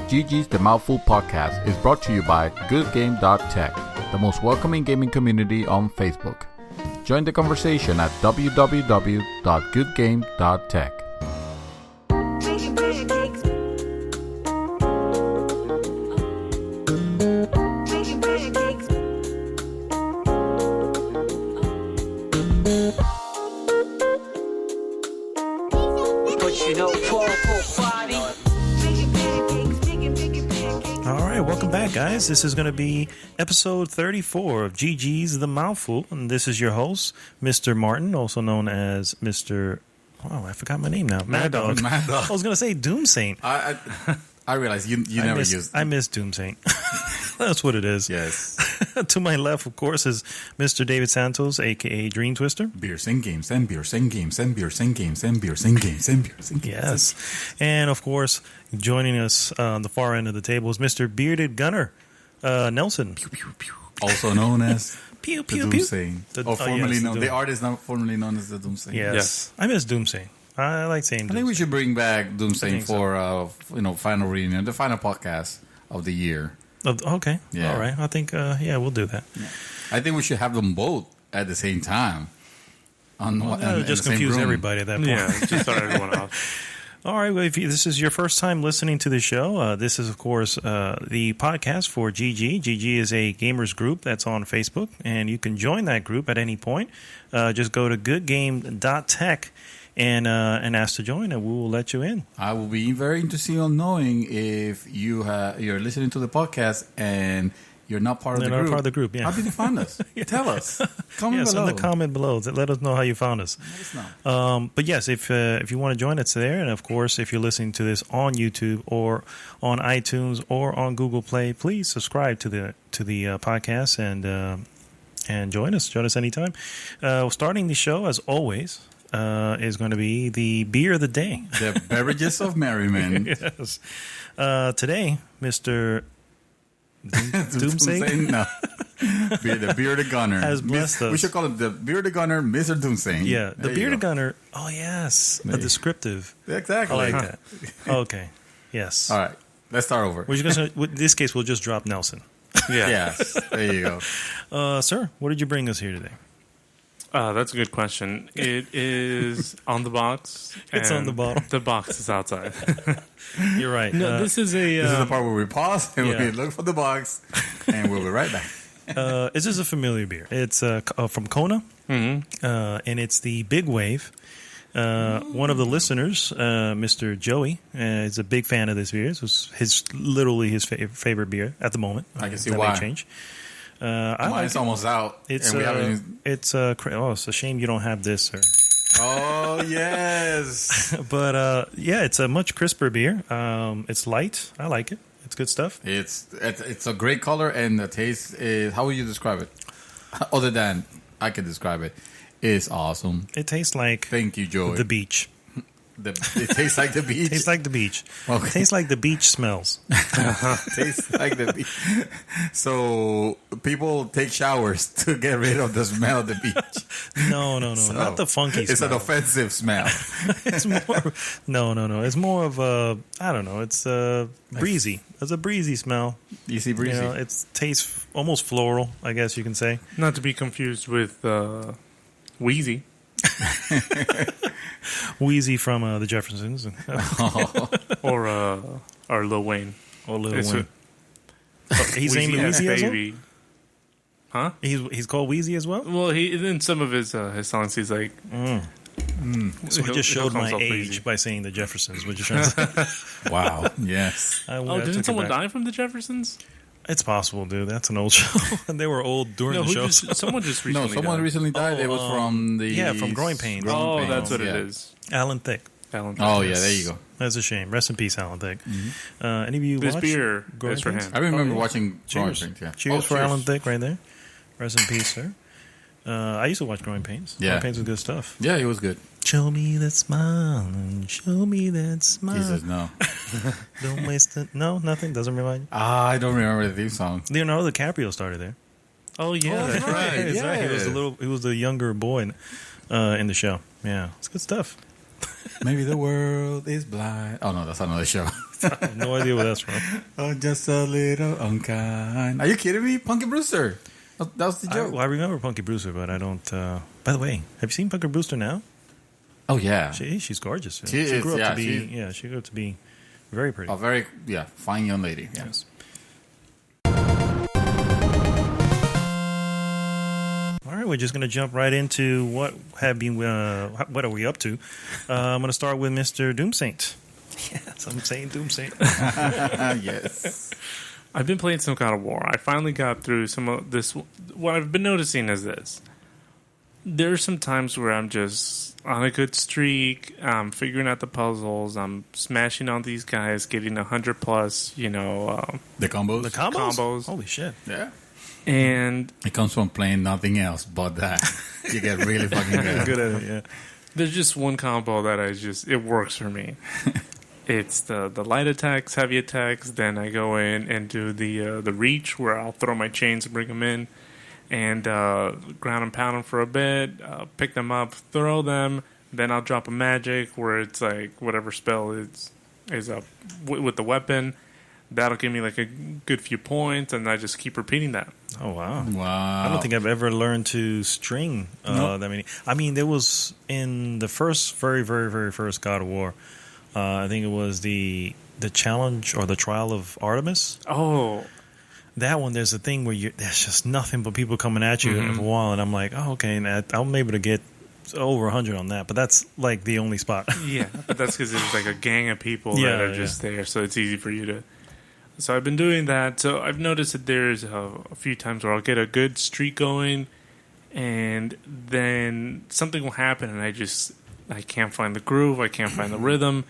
GG's The Mouthful podcast is brought to you by goodgame.tech, the most welcoming gaming community on Facebook. Join the conversation at www.goodgame.tech. Guys, this is going to be episode 34 of GG's The Mouthful, and this is your host, Mr. Martin, also known as Mr. Oh, I forgot my name now. Mad Dog. I was going to say Doom Saint. I realize you never used. I miss Doom Saint. That's what it is. Yes. To my left, of course, is Mr. David Santos, a.k.a. Dream Twister. Beer, sing games, and beer, sing games, and beer, sing games, and beer, sing games, and beer, sing games. Yes. And, of course, joining us on the far end of the table is Mr. Bearded Gunner, Nelson. Pew, pew, pew. Also known as pew, pew, the pew. Doom Saint. Formerly known. The artist now formerly known as the Doom Saint. Yes. I miss Doom Saint. I like saying Doom I think we should bring back Doom Saint for final reunion, the final podcast of the year. Okay. Yeah. All right. I think, we'll do that. Yeah. I think we should have them both at the same time. Just confuse everybody at that point. Yeah, just start everyone off. All right. Well, if this is your first time listening to the show, this is, of course, the podcast for GG. GG is a gamers group that's on Facebook, and you can join that group at any point. Just go to goodgame.tech and ask to join, and we will let you in. I will be very interested in knowing if you're listening to the podcast and you're not part of the group. Not part of the group, yeah. How did you find us? Tell us. Comment below. In the comment below. Let us know how you found us. Let us know. But yes, if you want to join us there, and of course, if you're listening to this on YouTube or on iTunes or on Google Play, please subscribe to the podcast and join us. Join us anytime. Starting the show, as always, is going to be the beer of the day. The beverages of merriment. Yes. Today, Mr. Doom Saint? No. The Bearded Gunner. Has blessed us. We should call him the Bearded Gunner, Mr. Doom Saint. Yeah, the Bearded Gunner. Oh, yes. A descriptive. Exactly. I like that. Okay. Yes. All right. Let's start over. In this case, we'll just drop Nelson. Yeah. Yes. There you go. Sir, what did you bring us here today? That's a good question. It is on the box. It's on the bottom. The box is outside. You're right. No, this is the part where we pause and we look for the box, and we'll be right back. This is a familiar beer. It's from Kona, and it's the Big Wave. One of the listeners, Mr. Joey, is a big fan of this beer. This was literally his favorite beer at the moment. I can see that why. May change. Mine's almost out. It's a shame you don't have this, sir. Oh, yes. But, it's a much crisper beer. It's light. I like it. It's good stuff. It's a great color, and the taste is, how would you describe it? Other than I can describe it. It's awesome. It tastes like... Thank you, Joey. The beach. It tastes like the beach? Tastes like the beach. Okay. It tastes like the beach smells. Tastes like the beach. So people take showers to get rid of the smell of the beach. No. So, not the funky smell. It's an offensive smell. It's more... No. It's more of a... I don't know. It's breezy. It's a breezy smell. Easy breezy. It tastes almost floral, I guess you can say. Not to be confused with Wheezy. Wheezy from the Jeffersons. Or Lil Wayne. Or Lil Wayne. He's named Wheezy as Baby. Well? Huh? He's called Wheezy as well? Well, in some of his songs, he's like... So he just showed my age Wheezy by saying the Jeffersons. What you trying to say? Wow. Yes. Didn't someone die from the Jeffersons? It's possible, dude. That's an old show. And they were old during the show. Someone just recently died. Recently died. It was from the... Yeah, from Growing Pains. That's what it is. Alan Thicke. Oh, yeah, there you go. That's a shame. Rest in peace, Alan Thicke. Any of you This watch beer Growing is for Pains? him. I remember watching Growing Cheers. Pains. Yeah. Cheers for Alan Thicke right there. Rest in peace, sir. I used to watch Growing Pains. Yeah. Growing Pains was good stuff. Yeah, it was good. Show me that smile and show me that smile. Jesus, no. Don't waste it. No, nothing. Doesn't remind you. I don't remember the theme song. Leonardo DiCaprio started there. Oh yeah, that's right. That's right. He was the younger boy in the show. Yeah, it's good stuff. Maybe the world is blind. Oh no, that's another show. I have no idea where that's from. Oh, just a little unkind. Are you kidding me? Punky Brewster. That was the joke. I remember Punky Brewster, but I don't. By the way, have you seen Punky Brewster now? Oh, yeah. She's gorgeous. She is, grew up yeah, to be. She grew up to be very pretty. A very, fine young lady. Yeah. Yes. All right, we're just going to jump right into what are we up to? I'm going to start with Mr. Doomsaint. Yes, I'm saying Doomsaint. Yes. I've been playing some God of War. I finally got through some of this. What I've been noticing is this. There are some times where I'm just on a good streak. I'm figuring out the puzzles. I'm smashing on these guys, getting 100 plus, The combos? The combos? Combos. Holy shit. Yeah. And It comes from playing nothing else but that. You get really fucking good. Good at it, yeah. there's just one combo that it works for me. It's the light attacks, heavy attacks. Then I go in and do the reach, where I'll throw my chains and bring them in, and ground and pound them for a bit. Pick them up, throw them. Then I'll drop a magic, where it's like whatever spell is up with the weapon. That'll give me like a good few points, and I just keep repeating that. Oh, wow. Wow. I don't think I've ever learned to string that many. I mean, there was in the very, very, very first God of War, I think it was the challenge or the trial of Artemis. Oh, That one, there's a thing where there's just nothing but people coming at you for a while, and I'm like, oh, okay, and I'm able to get over 100 on that, but that's like the only spot. yeah, but that's because it's like a gang of people that are just there, so it's easy for you to. So I've been doing that. So I've noticed that there's a few times where I'll get a good streak going, and then something will happen, and I can't find the groove, I can't find the rhythm.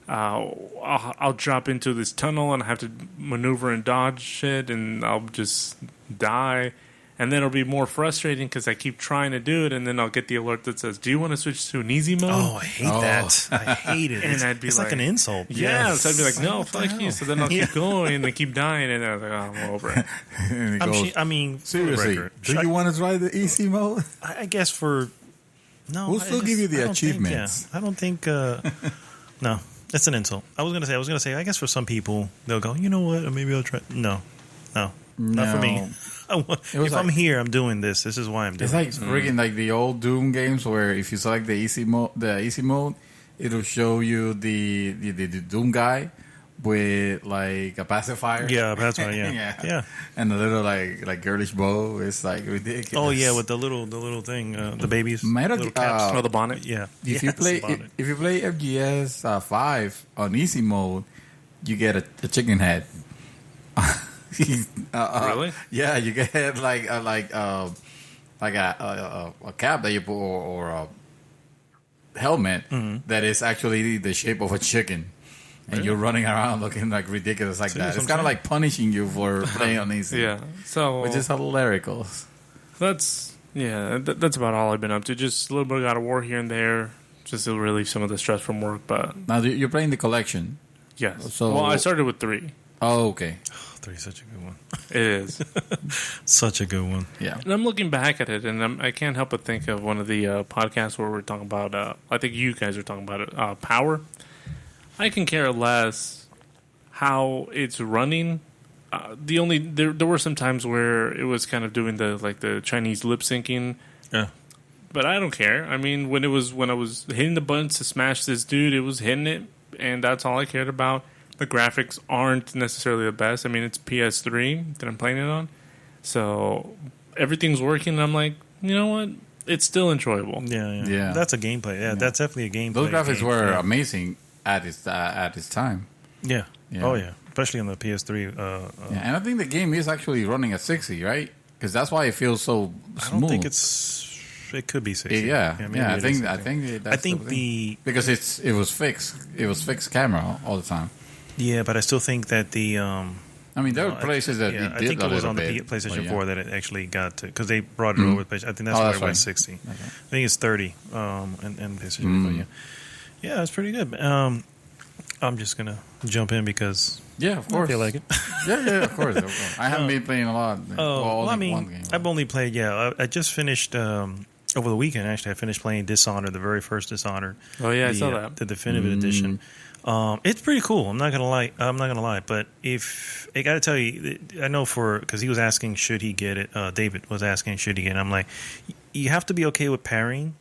I'll drop into this tunnel, and I have to maneuver and dodge shit, and I'll just die. And then it'll be more frustrating because I keep trying to do it, and then I'll get the alert that says, "Do you want to switch to an easy mode?" Oh, I hate that. I hate it. And I'd be it's like an insult. Yeah, so I'd be like, "No, fuck you." So then I'll keep going and keep dying, and I was like, "Oh, I'm over it." And it goes, I mean, seriously, for the record, do you want to try the easy mode? I guess for no, We'll still give you the I don't think, achievements. I don't think. No, it's an insult. I was gonna say. I guess for some people, they'll go, you know what? Maybe I'll try. No, not for me. If I'm here, I'm doing this. This is why I'm doing. It's like freaking like the old Doom games where if you select the easy mode, it'll show you the Doom guy with like a pacifier. Yeah, pacifier. Yeah, yeah. And a little like girlish bow. It's like ridiculous. Oh yeah, with the little thing, the babies. Metal, caps. Oh, the bonnet. Yeah. If you play FGS 5 on easy mode, you get a chicken head. Really? Yeah, you get like a cap that you put or a helmet that is actually the shape of a chicken, and you're running around looking like ridiculous like that. It's kind of like punishing you for playing on easy. Yeah. So which is hilarious. that's about all I've been up to. Just a little bit of God of War here and there, just to relieve some of the stress from work. But Now you're playing the collection. yes. So- Well, I started with 3. Oh, okay. 3 is such a good one. It is. Such a good one. Yeah. And I'm looking back at it, and I can't help but think of one of the podcasts where we're talking about. I think you guys are talking about it. Power. I can care less how it's running. There were some times where it was kind of doing the Chinese lip syncing. Yeah. But I don't care. I mean, when I was hitting the buttons to smash this dude, it was hitting it, and that's all I cared about. The graphics aren't necessarily the best. I mean, it's PS3 that I'm playing it on. So everything's working, and I'm like, you know what? It's still enjoyable. Yeah. That's a gameplay. Yeah, that's definitely a gameplay. Those graphics game. were Yeah. amazing at its time. Yeah. Yeah. Oh, yeah. Especially on the PS3. Yeah, and I think the game is actually running at 60, right? Because that's why it feels so smooth. I don't think it could be 60. Maybe I I think that's because it was fixed. It was fixed camera all the time. Yeah, but I still think that the I mean, there were places that it did I think a it was little on the bit, PlayStation but 4 that it actually got to, because they brought it over. I think that's why it right. was 60. Okay. I think it's 30 and PlayStation 4. Yeah, it's pretty good. I'm just gonna jump in because of course, I feel like it. yeah, of course. I haven't been playing a lot. I mean, I've only played. Yeah, I just finished over the weekend. Actually, I finished playing Dishonored, the very first Dishonored. Oh yeah, I saw that. The definitive edition. It's pretty cool. I'm not gonna lie. But if I got to tell you, I know because he was asking should he get it. David was asking should he get it. I'm like, you have to be okay with parrying,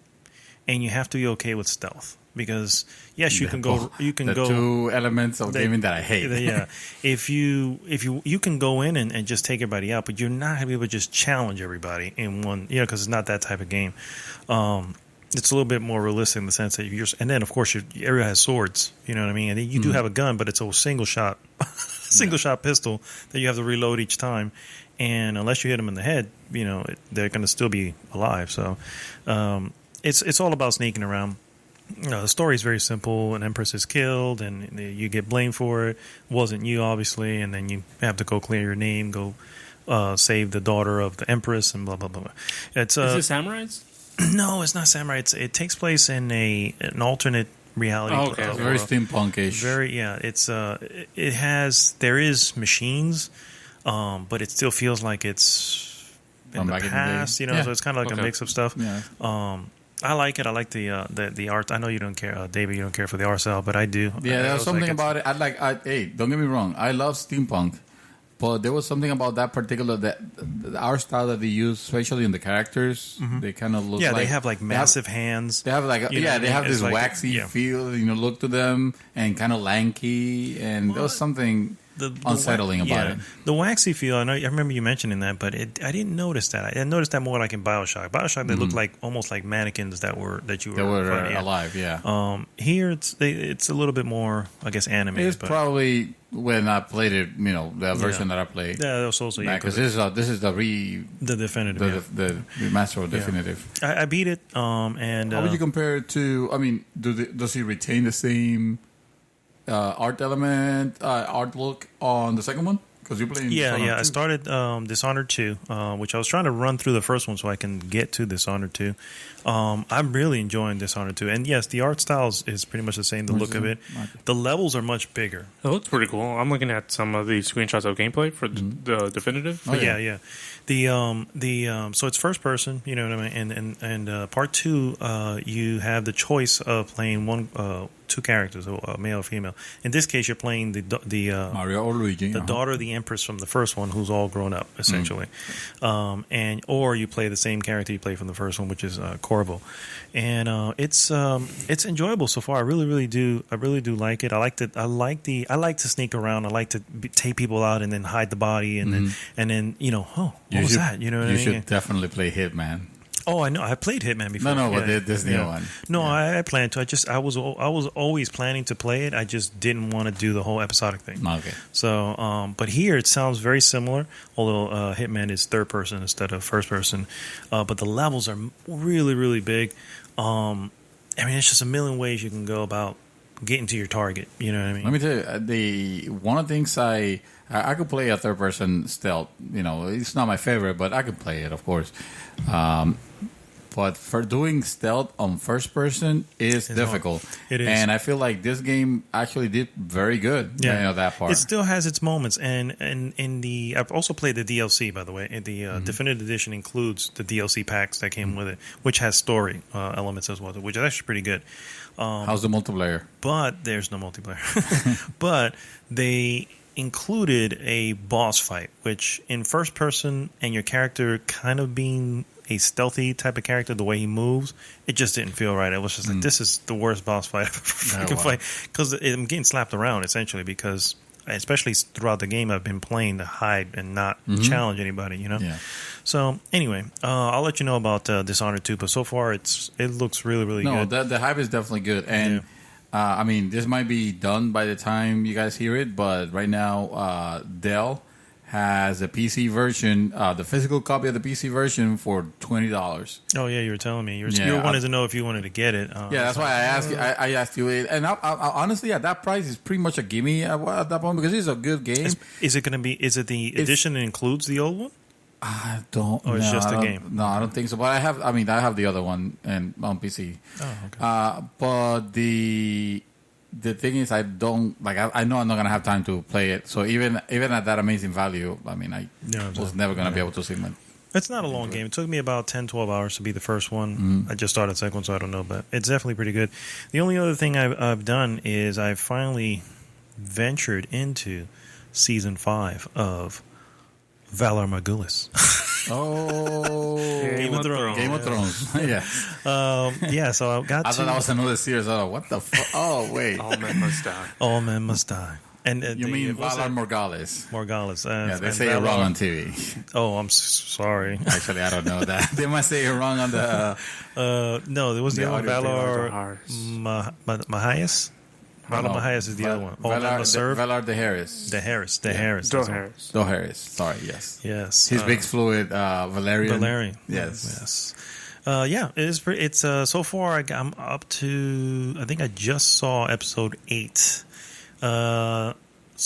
and you have to be okay with stealth. Because yes, you can go. Two elements of gaming that I hate. Yeah, if you can go in and just take everybody out, but you're not gonna be able to just challenge everybody in one. Because it's not that type of game. It's a little bit more realistic in the sense that and then of course everybody has swords. You know what I mean? And you do have a gun, but it's a single shot pistol that you have to reload each time. And unless you hit them in the head, they're going to still be alive. So it's all about sneaking around. The story is very simple. An empress is killed, and you get blamed for it. It wasn't you, obviously, and then you have to go clear your name, go save the daughter of the empress, and blah blah blah. Is it samurais? No, it's not samurai. It takes place in an alternate reality. Oh, okay. Very steampunkish. There is machines, but it still feels like it's in the past. So it's kind of like a mix of stuff. Yeah. I like it. I like the art. I know you don't care, David. You don't care for the art style, but I do. Yeah, there's something about it. Hey, don't get me wrong. I love steampunk, but there was something about that particular the art style that they use, especially in the characters. Mm-hmm. They kind of look. Yeah, they have like massive hands. They have they have this waxy feel. Look to them and kind of lanky, and there was something unsettling about it. The waxy feel, I remember you mentioning that, but I didn't notice that. I noticed that more like in BioShock. BioShock, they looked like almost like mannequins that were alive. Yeah. Here it's a little bit more, I guess, animated. It's probably when I played it, the version that I played. Yeah, that was also because this is the definitive, the remaster or definitive. I beat it, and how would you compare it to? I mean, does he retain the same art element, art look on the second one? Because you're playing Dishonored 2. I started Dishonored 2, which I was trying to run through the first one so I can get to Dishonored 2. I'm really enjoying Dishonored 2. And yes, the art style is pretty much the same, the look of it. The levels are much bigger. It looks pretty cool. I'm looking at some of the screenshots of gameplay for the definitive. Oh, yeah. So it's first person, you know what I mean? And part 2, you have the choice of playing two characters, male or female. In this case, you're playing the Mario or Luigi, the daughter of the empress from the first one, who's all grown up essentially, or you play the same character you play from the first one, which is Corvo, and it's enjoyable so far. I really do like it. I like to sneak around. I like to take people out and then hide the body, and then what was that? You know what I mean? You should definitely play Hitman. Oh, I know. I played Hitman before. No, but this new one. No, I planned to. I was always planning to play it. I just didn't want to do the whole episodic thing. Okay. So, but here it sounds very similar, although Hitman is third person instead of first person. But the levels are really, really big. It's just a million ways you can go about getting to your target. You know what I mean? Let me tell you, one of the things I could play a third person stealth. It's not my favorite, but I could play it, of course. But for doing stealth on first person is difficult. It is. And I feel like this game actually did very good. Yeah. That part. It still has its moments. And I've also played the DLC, by the way. And the Definitive Edition includes the DLC packs that came with it, which has story elements as well, which is actually pretty good. How's the multiplayer? But there's no multiplayer. But they included a boss fight, which in first person and your character kind of being a stealthy type of character, the way he moves, it just didn't feel right. It was just like, this is the worst boss fight I've ever played. Because I'm getting slapped around, essentially, because especially throughout the game, I've been playing to hide and not challenge anybody, Yeah. So, anyway, I'll let you know about Dishonored 2, but so far it looks really, really good. No, the hype is definitely good. And, this might be done by the time you guys hear it, but right now, Dell has a PC version, the physical copy of the PC version for $20. Oh yeah, you were telling me. You wanted to know if you wanted to get it. That's why I asked you. I asked you, and I honestly, at that price, is pretty much a gimme at that point because it's a good game. Is it going to be? Is it the edition that includes the old one? I don't. Or it's just a game? No, I don't think so. But I have the other one and on PC. Oh, okay. But the thing is, I don't I know I'm not gonna have time to play it. So even at that amazing value, I was never gonna be able to see my. It's not a long game. It took me about 10, 12 hours to be the first one. I just started the second one, so I don't know, but it's definitely pretty good. The only other thing I've done is I've finally ventured into season 5 of Valar Morghulis. Oh, Game of Thrones. Game of Thrones. Yeah. So I got I to... thought that was another series. Oh, what the fuck? Oh, wait. All men must die. All men must die. And You mean Valar Morghulis? Morghulis. Yeah, they and say it Valar- wrong on TV. Oh, I'm sorry. Actually, I don't know that. They might say it wrong on the... No, there was the The other one, audio Valar Mahias. Valar Mahias is the other one. All men must serve. Valar the Harris. The Harris. Doe Harris. Doe Harris. Sorry, yes. Yes. His big fluid, Valerian. Valerian. Yes. Yeah, it is pretty, it's so far I'm up to, I think I just saw episode 8. So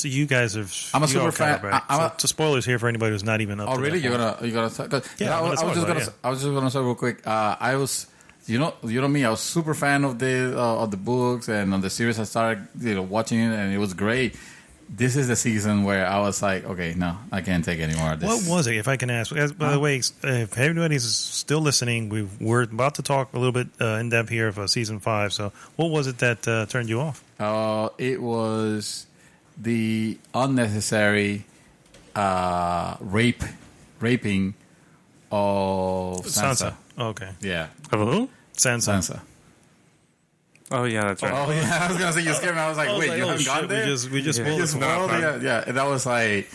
you guys have... I'm a you super all kind of fan. right. So spoilers here for anybody who's not even up Oh, to really? that point. You're gonna talk? Yeah, I was just gonna say real quick. I was, you know me. I was super fan of the books and on the series. I started watching it, and it was great. This is the season where I was like, okay, no, I can't take any more of this. What was it, if I can ask? By the way, if anybody's still listening, we're about to talk a little bit in depth here of season 5. So what was it that turned you off? It was the unnecessary raping of Sansa. Okay. Yeah, Of who? Sansa. Oh, yeah, that's right. Oh yeah, I was gonna say you scared me. I was like, wait, you haven't gone there? We just Yeah. spoiled Just it. spoiled it? Yeah. And that was like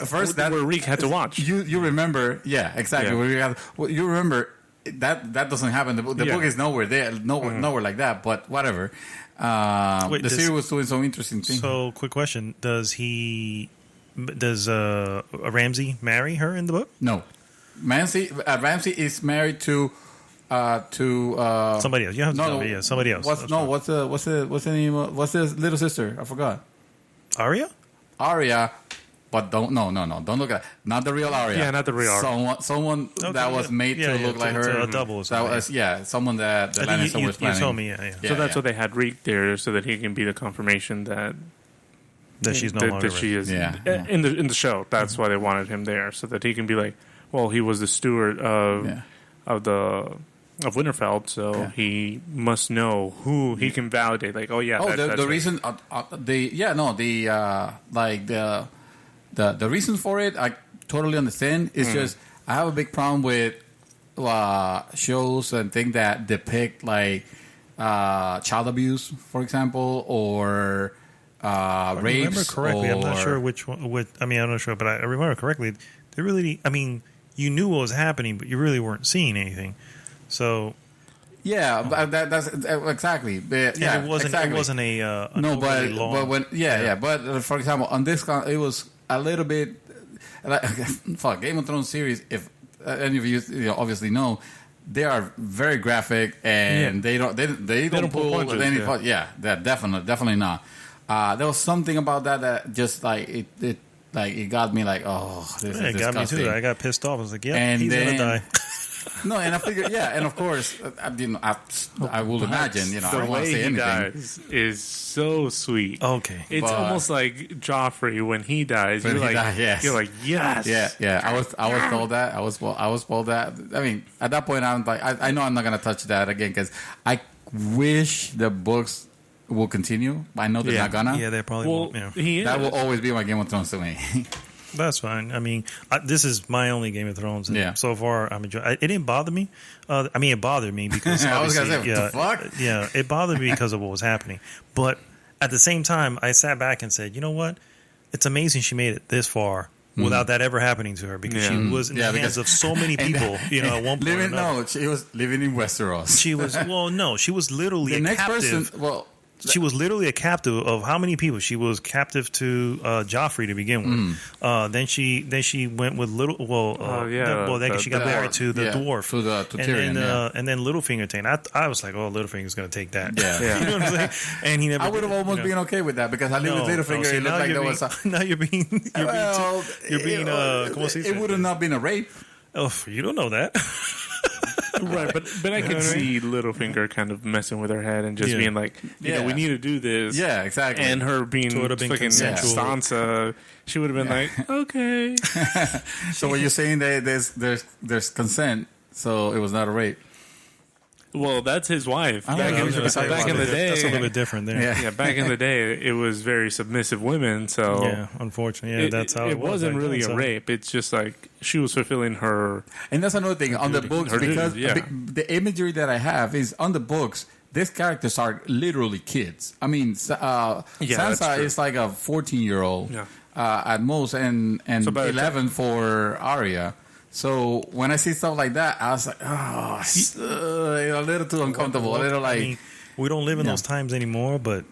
first that where Reek had to watch. You remember? Yeah, exactly. Yeah. You remember that doesn't happen. The Yeah. book is nowhere there, nowhere like that. But whatever. Wait, the series was doing some interesting things. So, quick question: Does Ramsay marry her in the book? No, Ramsay is married to Somebody else. You have to tell me. Yeah, somebody else. What's That's the name? What's the little sister? I forgot. fine. Arya? Arya. But don't look at not the real Arya. Yeah, not the real Arya. Someone Okay, that was made to look like her. A double or That something. was someone that the I think Lannister was you planning. told me, yeah. Yeah, So that's yeah. what they had Reek there, so that he can be the confirmation that That she's no longer. that she is Yeah. in the show. That's why they wanted him there, so that he can be like, well, he was the steward of Winterfell, so Yeah. he must know who he can validate. Like, oh yeah, Oh, that's the right. reason the reason for it, I totally understand. It's just I have a big problem with shows and things that depict like child abuse, for example, or I remember rapes. correctly. I'm not or- sure which one. I'm not sure, but I remember correctly. They really. I mean, you knew what was happening, but you really weren't seeing anything. So Yeah, but that's exactly. Yeah, it wasn't. exactly. It wasn't a No, overly long, but when but for example, on this it was a little bit like fuck Game of Thrones series. If any of you obviously know, they are very graphic and they don't don't pull pull punches, any. yeah. Yeah, that definitely not. There was something about that just like it got me like, oh, this Yeah, is it got me disgusting. too. I got pissed off. I was like, yeah, And he's then- gonna die. No, and I figured, yeah, and of course, I will imagine, I the don't want to way say he anything. dies is so sweet. Okay. It's But- almost like Joffrey when he dies. When You're he like, dies, yes. you're like, yes, Yeah. I was told that. I was told that. I mean, at that point, I'm like, I know I'm not gonna touch that again because I wish the books will continue. But I know they're Yeah. not gonna. Yeah, they probably Well, won't. Yeah. he is. That will always be my Game of Thrones to me. That's fine. I mean, this is my only Game of Thrones. And Yeah. so far, I'm enjoying. It didn't bother me. I mean, it bothered me because I was gonna obviously, say, what the fuck? Yeah, it bothered me because of what was happening. But at the same time, I sat back and said, you know what? It's amazing she made it this far without that ever happening to her because she Yeah. was in Yeah, the hands because- of so many people. At one point, or another. she was living in Westeros. She was she was literally The a next captive. person, well, She was literally a captive of how many people? She was captive to Joffrey to begin with. Then she went with little. Then she got married to the dwarf, to Tyrion. and then Littlefinger taken. I was like, oh, Littlefinger's going to take that. Yeah. Yeah. You know what I'm saying? And he never. I would have almost been okay with that because I lived with Littlefinger. see, It looked like there was. now you're being. You're being. ¿Cómo se dice? It would have not been a rape. Oh, you don't know that. Right, but I could see Littlefinger kind of messing with her head and just being like, you know, we need to do this. Yeah, exactly. And her being fucking consensual. Sansa, she would have been like, okay. So what you're saying that there's consent, so it was not a rape. Well, that's his wife. Back in the day, that's a little bit different there. Yeah, back in the day, it was very submissive women. So yeah, unfortunately, that's how it was. It wasn't really a rape. It's just like she was fulfilling her. And that's another thing on the books, because the imagery that I have is on the books. These characters are literally kids. I mean, Sansa is like a 14-year-old at most, and so 11 for Arya. So when I see stuff like that, I was like, a little too uncomfortable. A little like, I mean, we don't live in those times anymore, but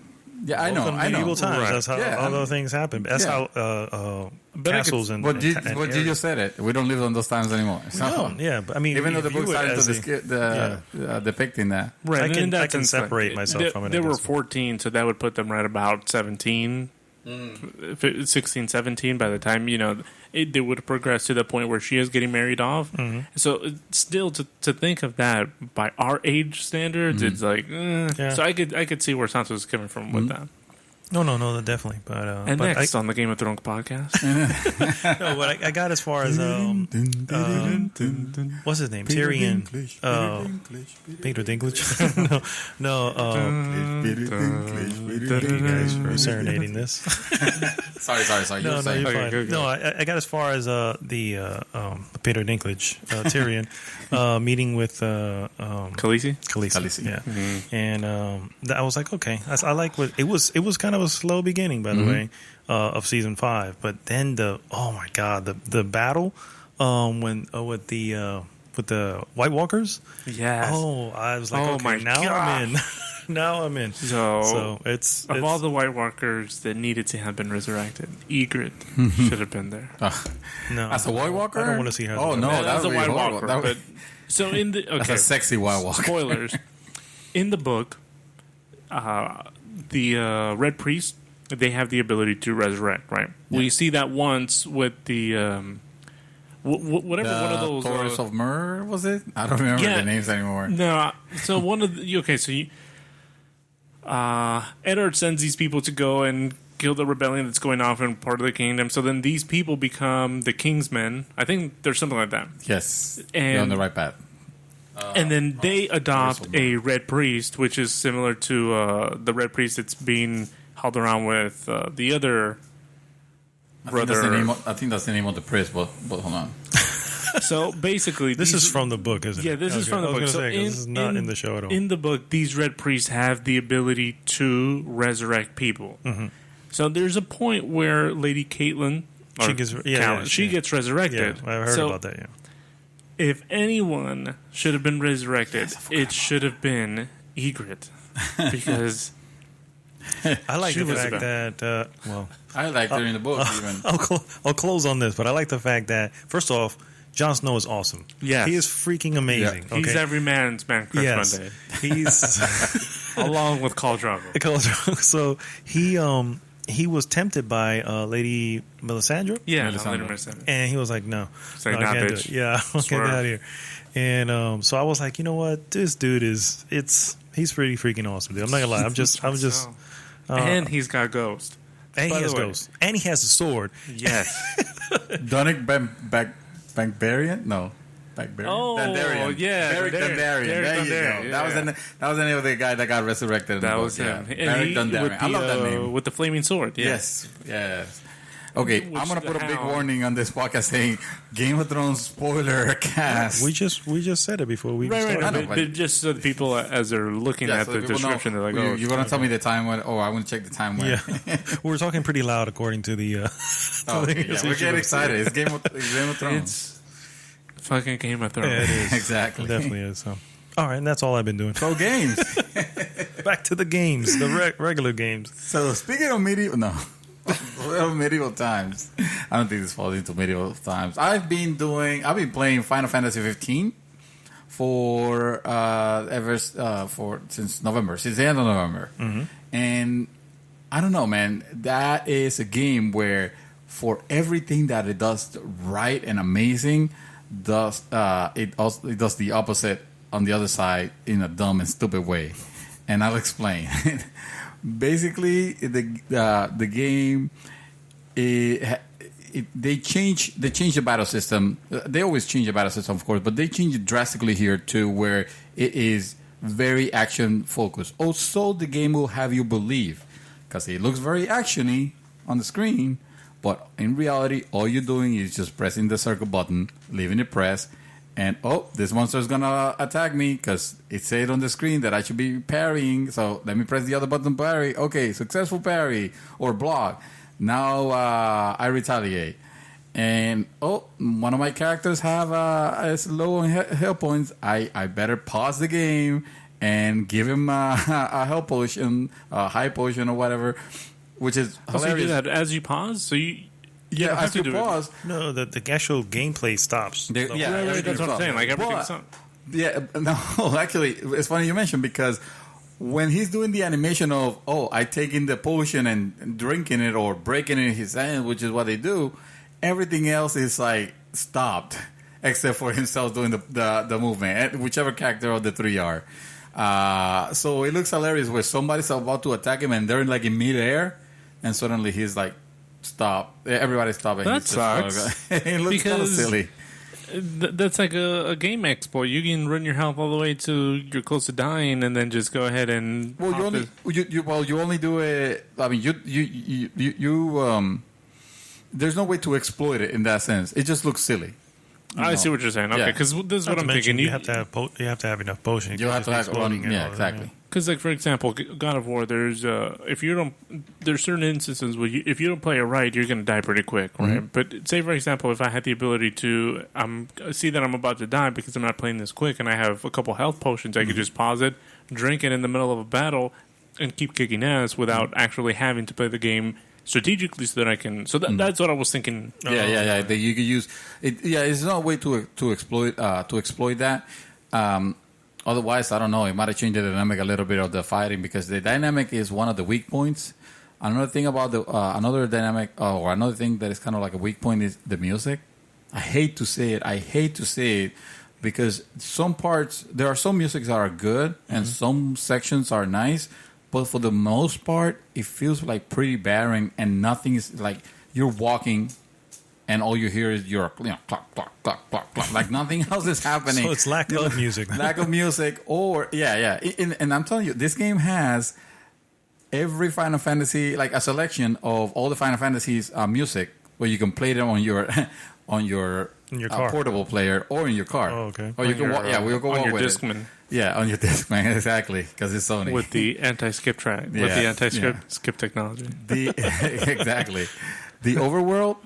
yeah, I know. Medieval times. Right. That's how other things happen. That's how castles and. But you just said it. We don't live in those times anymore. So, but I mean, even though the book started depicting that, right? I can separate myself from it. They were 14, so that would put them right about 17. 16, 17 by the time, you know, they would progress to the point where she is getting married off. So still to think of that by our age standards, it's like, so I could see where Sansa was coming from with that. No, definitely. But and but next on the Game of Thrones podcast, no, but I got as far as what's his name? Tyrion. Peter Dinklage. No. Thank you guys for serenading this. Sorry. No, you're fine. Okay. No, I got as far as the Peter Dinklage, Tyrion, meeting with Khaleesi. Yeah. And I was like, okay, I like what it was. It was kind of a slow beginning, by the way, of season 5, but then the battle with the White Walkers. Yes. Oh, I was like, I'm in. Now I'm in. So it's all the White Walkers that needed to have been resurrected, Ygritte should have been there. No, as a White Walker, I don't want to see her. Oh no, that was a White Walker. But so in the that's a sexy White Walker. Spoilers. In the book, the Red Priest, they have the ability to resurrect, right? Yeah. We see that once with the whatever one of those Taurus of Myrrh, was it? I don't remember the names anymore. No, so one of the, so you, Eddard sends these people to go and kill the rebellion that's going off in part of the kingdom. So then these people become the king's men. I think there's something like that. Yes, and you're on the right path. And then they adopt a red priest, which is similar to the red priest that's being held around with the other brother. I think that's the name of the priest, but hold on. So basically... this is from the book, isn't it? Yeah, this is from the book. So this is not in the show at all. In the book, these red priests have the ability to resurrect people. So there's a point where Lady Caitlin... She gets resurrected. Yeah, I've heard about that, yeah. If anyone should have been resurrected, it should have been Ygritte. Because... I like the fact that... I liked her in the book, even. I'll close on this, but I like the fact that, first off, Jon Snow is awesome. Yes. He is freaking amazing. Yeah. He's every man's man crush Monday. He's... along with Khal Drogo. So he was tempted by Lady Melisandre. Yeah, Melisandre. And he was like, no. It's like, I can't do it. Yeah, I'll get out of here. And so I was like, you know what? This dude he's pretty freaking awesome, dude. I'm not gonna lie. I'm just and he's got Ghost. And he has Ghost. And he has a sword. Yes. Donick Bankbarian? No. Bankbarian? Oh, Dandarian. yeah. Beric Dondarrion. There you go. Yeah. That was the name of the guy that got resurrected. That was him. Beric Dondarrion. I love that name. With the flaming sword. Yeah. Yes. Okay, I'm going to put a big warning on this podcast saying Game of Thrones spoiler cast. We just said it before we started. Right. But just so the people, as they're looking at the description, they're like, oh. You're going to tell me the time when... Oh, I want to check the time when... Yeah. We're talking pretty loud according to the... we're getting excited. It's Game of Thrones. It's fucking Game of Thrones. Yeah, it is. Exactly. It definitely is. So. All right, and that's all I've been doing. So games. Back to the games, the regular games. So speaking of medieval times. I don't think this falls into medieval times. I've been playing Final Fantasy 15 since November, since the end of November. And I don't know, man. That is a game where for everything that it does right and amazing, it does the opposite on the other side in a dumb and stupid way, and I'll explain. Basically, the game they change the battle system. They always change the battle system, of course, but they change it drastically here too, where it is very action focused. Also, the game will have you believe, because it looks very actiony on the screen, but in reality, all you're doing is just pressing the circle button, leaving it pressed, and this monster is gonna attack me because it said on the screen that I should be parrying. So let me press the other button, parry. Okay, successful parry or block. Now I retaliate, and one of my characters is low on health points. I better pause the game and give him a health potion, a high potion or whatever, which is hilarious. So you do that as you pause. So you as you pause. No, the actual gameplay stops. That's what I'm saying. Like everything stops. Yeah, no, actually, it's funny you mentioned, because when he's doing the animation of, I taking the potion and drinking it or breaking it in his hand, which is what they do, everything else is like stopped except for himself doing the movement, whichever character of the three are. So it looks hilarious where somebody's about to attack him and they're like in midair, and suddenly he's like, stop. Everybody's stopping. That sucks. It looks kind of silly. That's like a game exploit. You can run your health all the way to you're close to dying, and then just go ahead and. Well, you only do it. I mean, you there's no way to exploit it in that sense. It just looks silly. I see what you're saying. Okay, because this is what I'm thinking. You have to have enough potion. You have to have one. Yeah, exactly. Because, like, for example, God of War, there's certain instances where if you don't play it right, you're going to die pretty quick, right? Mm-hmm. But say, for example, if I had the ability to see that I'm about to die because I'm not playing this quick, and I have a couple health potions, I could just pause it, drink it in the middle of a battle, and keep kicking ass without actually having to play the game strategically, so that I can. So that's what I was thinking. Yeah. That you could use it. Yeah, it's not a way to exploit that. Otherwise, I don't know. It might have changed the dynamic a little bit of the fighting, because the dynamic is one of the weak points. Another thing about another dynamic or another thing that is kind of like a weak point is the music. I hate to say it because there are some musics that are good and some sections are nice, but for the most part, it feels like pretty barren and nothing is like you're walking. And all you hear is your clock, clock, clock, clock, clock. Like nothing else is happening. So it's lack of music. Lack of music, or yeah. And I'm telling you, this game has every Final Fantasy, like a selection of all the Final Fantasies music, where you can play them on your car. Portable player or in your car. Oh, okay. Or you can we'll go on your with Discman. It. Yeah, on your Discman, exactly, because it's Sony with the anti-skip track, with the anti-skip technology. Exactly, the overworld.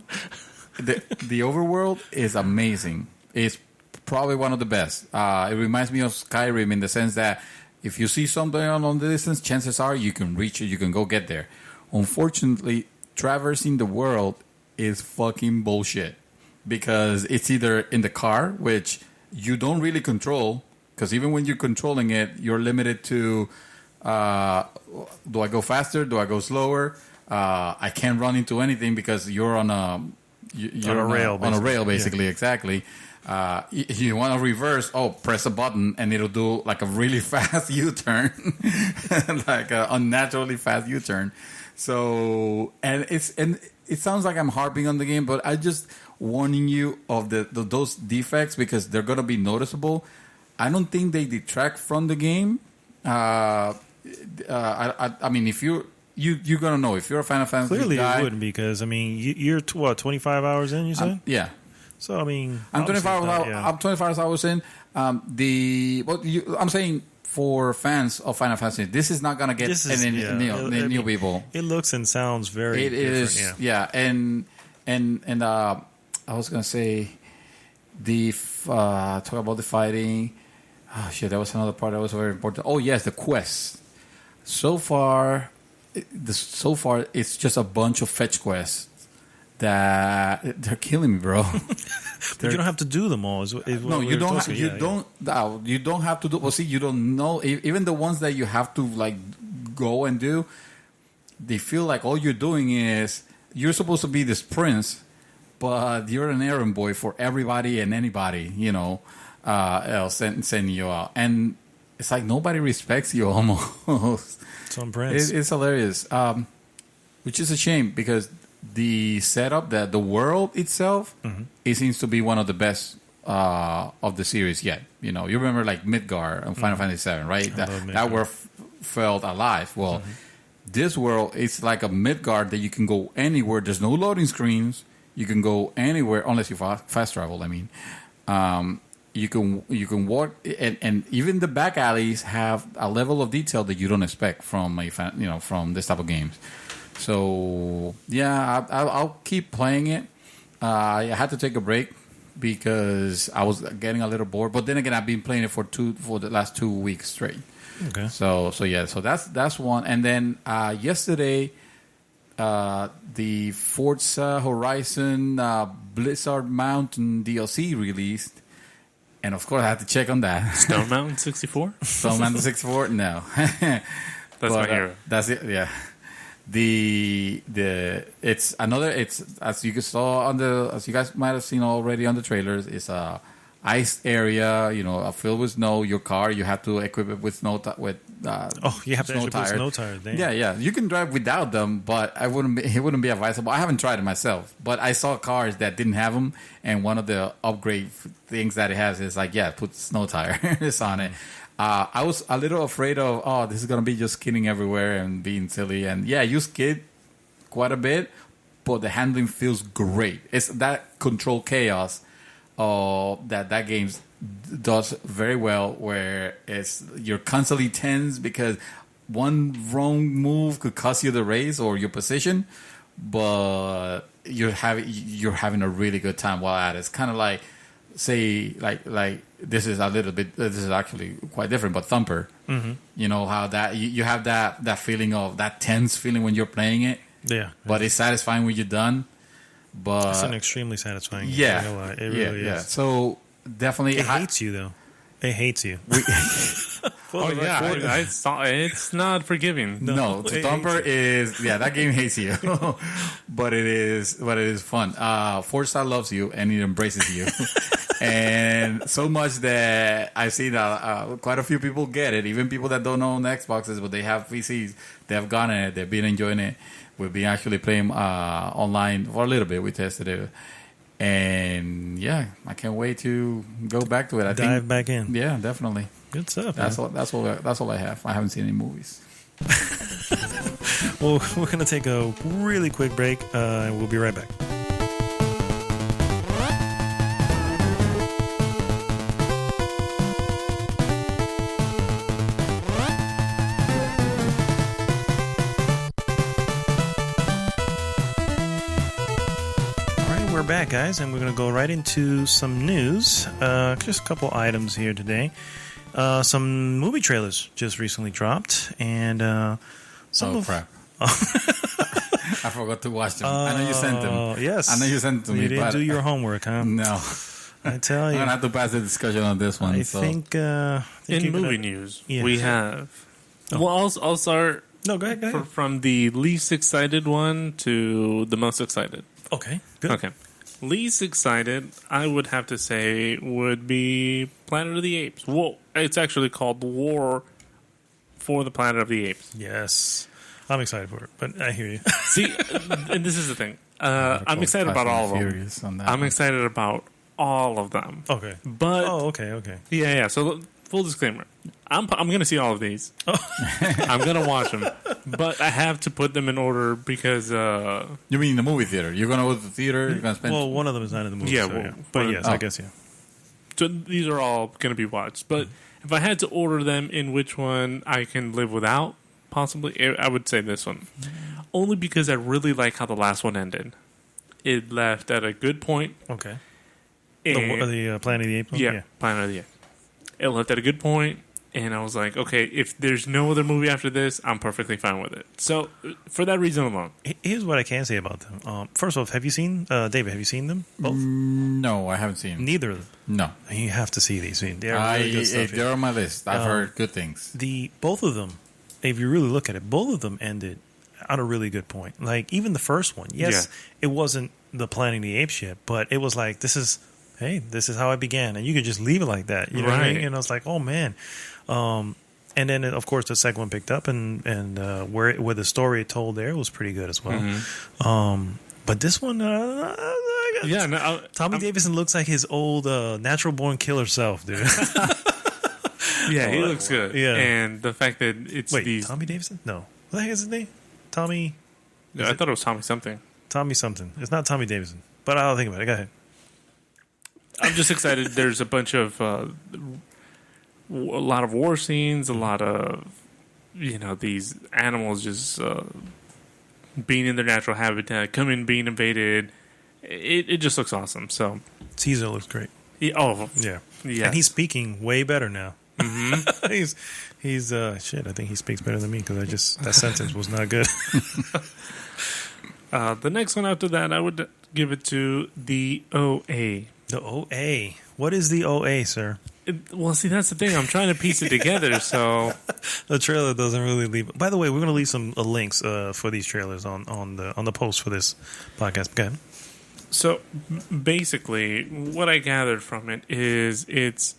The overworld is amazing. It's probably one of the best. It reminds me of Skyrim in the sense that if you see something on the distance, chances are you can reach it, you can go get there. Unfortunately, traversing the world is fucking bullshit, because it's either in the car, which you don't really control, because even when you're controlling it, you're limited to do I go faster? Do I go slower? I can't run into anything because you're on a rail, basically. Yeah. Exactly. You want to reverse? Press a button, and it'll do like a really fast U-turn, like an unnaturally fast U-turn. So, and it sounds like I'm harping on the game, but I just warning you of those defects, because they're gonna be noticeable. I don't think they detract from the game. I mean, if you're gonna know if you're a Final Fantasy clearly guy. You wouldn't, because I mean you're 25 hours in, you said? Yeah. So I mean, I'm 25 hours in. I'm saying for fans of Final Fantasy, this is not gonna get any new people. It looks and sounds very. It is, yeah. And I was gonna say talk about the fighting. Oh shit, that was another part that was very important. Oh yes, the quests. So far, it's just a bunch of fetch quests that they're killing me, bro. But you don't have to do them all. No, you don't. You don't have to do. Well, see, you don't know. Even the ones that you have to like go and do, they feel like all you're doing is you're supposed to be this prince, but you're an errand boy for everybody and anybody, else sending you out. And it's like nobody respects you almost. Some Prince. It's hilarious, which is a shame because the setup, the world itself, it seems to be one of the best of the series yet. You remember like Midgar and Final Fantasy VII, right? That world felt alive. Well, this world, it's like a Midgar that you can go anywhere. There's no loading screens. You can go anywhere unless you fast travel. I mean, you can walk, and even the back alleys have a level of detail that you don't expect from from this type of games. So yeah, I'll keep playing it. I had to take a break because I was getting a little bored. But then again, I've been playing it for the last 2 weeks straight. Okay. So that's one. And then yesterday, the Forza Horizon Blizzard Mountain DLC released, and of course I had to check on that. Stone Mountain 64. Stone Mountain 64. No, that's my hero. That's it. Yeah. It's as you saw as you guys might have seen already on the trailers, it's a ice area, filled with snow. Your car, you have to equip it with you have to put snow tires. Damn. Yeah. You can drive without them, but it wouldn't be advisable. I haven't tried it myself, but I saw cars that didn't have them, and one of the upgrade things that it has is like, put snow tires on it. I was a little afraid of, this is going to be just skidding everywhere and being silly. And you skid quite a bit, but the handling feels great. It's that control chaos that game does very well, where you're constantly tense because one wrong move could cost you the race or your position, but you're having a really good time while at it. It's kind of like, say, like this is actually quite different, but Thumper, how that you have that feeling of that tense feeling when you're playing it, but it's satisfying when you're done. But it's an extremely satisfying game. Yeah, it really is. So definitely, it hates you though. It hates you. I saw it's not forgiving. No, Thumper is that game hates you, but it is fun. Forza loves you and it embraces you, and so much that I've seen quite a few people get it. Even people that don't own Xboxes, but they have PCs, they have gotten it. They've been enjoying it. We've been actually playing online for a little bit. We tested it. And I can't wait to go back to it. Dive back in. Yeah, definitely. Good stuff. That's all I have. I haven't seen any movies. Well, we're gonna take a really quick break, and we'll be right back. We're back, guys, and we're going to go right into some news. Just a couple items here today. Some movie trailers just recently dropped, and crap! I forgot to watch them. I know you sent them. Yes, I know you sent them to me. You didn't do your homework, huh? No, I tell you, I'm gonna have to pass the discussion on this one. I think in movie news, we have. Well, I'll start. No, go ahead. From the least excited one to the most excited. Okay, good. Okay. Least excited, I would have to say, would be Planet of the Apes. Well, it's actually called War for the Planet of the Apes. Yes. I'm excited for it, but I hear you. See, and this is the thing. I'm excited about all of them. I'm excited about all of them. Okay. But okay. Yeah. So full disclaimer. I'm going to see all of these. I'm going to watch them. But I have to put them in order because... You mean the movie theater? You're going to go to the theater? You're going to spend... Well, one of them is not in the movie. Yeah, but yes, I guess, So these are all going to be watched. But if I had to order them in which one I can live without, possibly, I would say this one. Only because I really like how the last one ended. It left at a good point. Okay. The Planet of the Apes? Yeah, Planet of the Apes. It left at a good point. And I was like, okay, if there's no other movie after this, I'm perfectly fine with it. So, for that reason alone. Here's what I can say about them. First off, have you seen, David, have you seen them both? No, I haven't seen them. Neither of them? No. You have to see these. They're really good stuff. They're on my list. I've heard good things. Both of them, if you really look at it, both of them ended on a really good point. Like, even the first one, it wasn't the Planet of the Apes shit, but it was like this is how I began, and you could just leave it like that, you know what I mean? And I was like, oh man. And then of course the second one picked up, and where the story told there was pretty good as well. But this one, Tommy Davidson looks like his old natural born killer self, dude. Yeah, he looks good. Yeah, and the fact that it's Tommy Davidson? No, what the heck is his name? Tommy. No, I thought it was Tommy something. Tommy something. It's not Tommy Davidson, but I'll think about it. Go ahead. I'm just excited. There's a bunch of a lot of war scenes, a lot of these animals just being in their natural habitat, being invaded. It just looks awesome. So Caesar looks great. Yeah, and he's speaking way better now. Mm-hmm. he's shit. I think he speaks better than me because that sentence was not good. The next one after that, I would give it to the OA. The OA. What is the OA, sir? Well, see, that's the thing. I'm trying to piece it together. So the trailer doesn't really leave. By the way, we're going to leave some links for these trailers on the post for this podcast. Go ahead. So basically, what I gathered from it is it's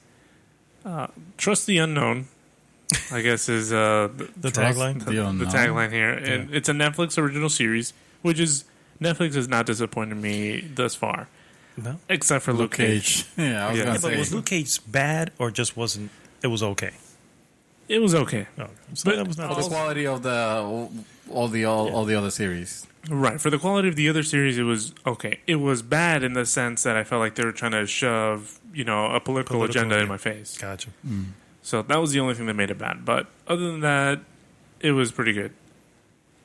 trust the unknown. I guess is the tagline. The tagline here, and it's a Netflix original series, which is Netflix has not disappointed me thus far. No, except for Luke Cage. Yeah, I was gonna say. But was Luke Cage bad or just wasn't? It was okay. It was okay. Oh, so but that was not for the quality of all the other series. Right, for the quality of the other series, it was okay. It was bad in the sense that I felt like they were trying to shove a political agenda in my face. Gotcha. So that was the only thing that made it bad. But other than that, it was pretty good.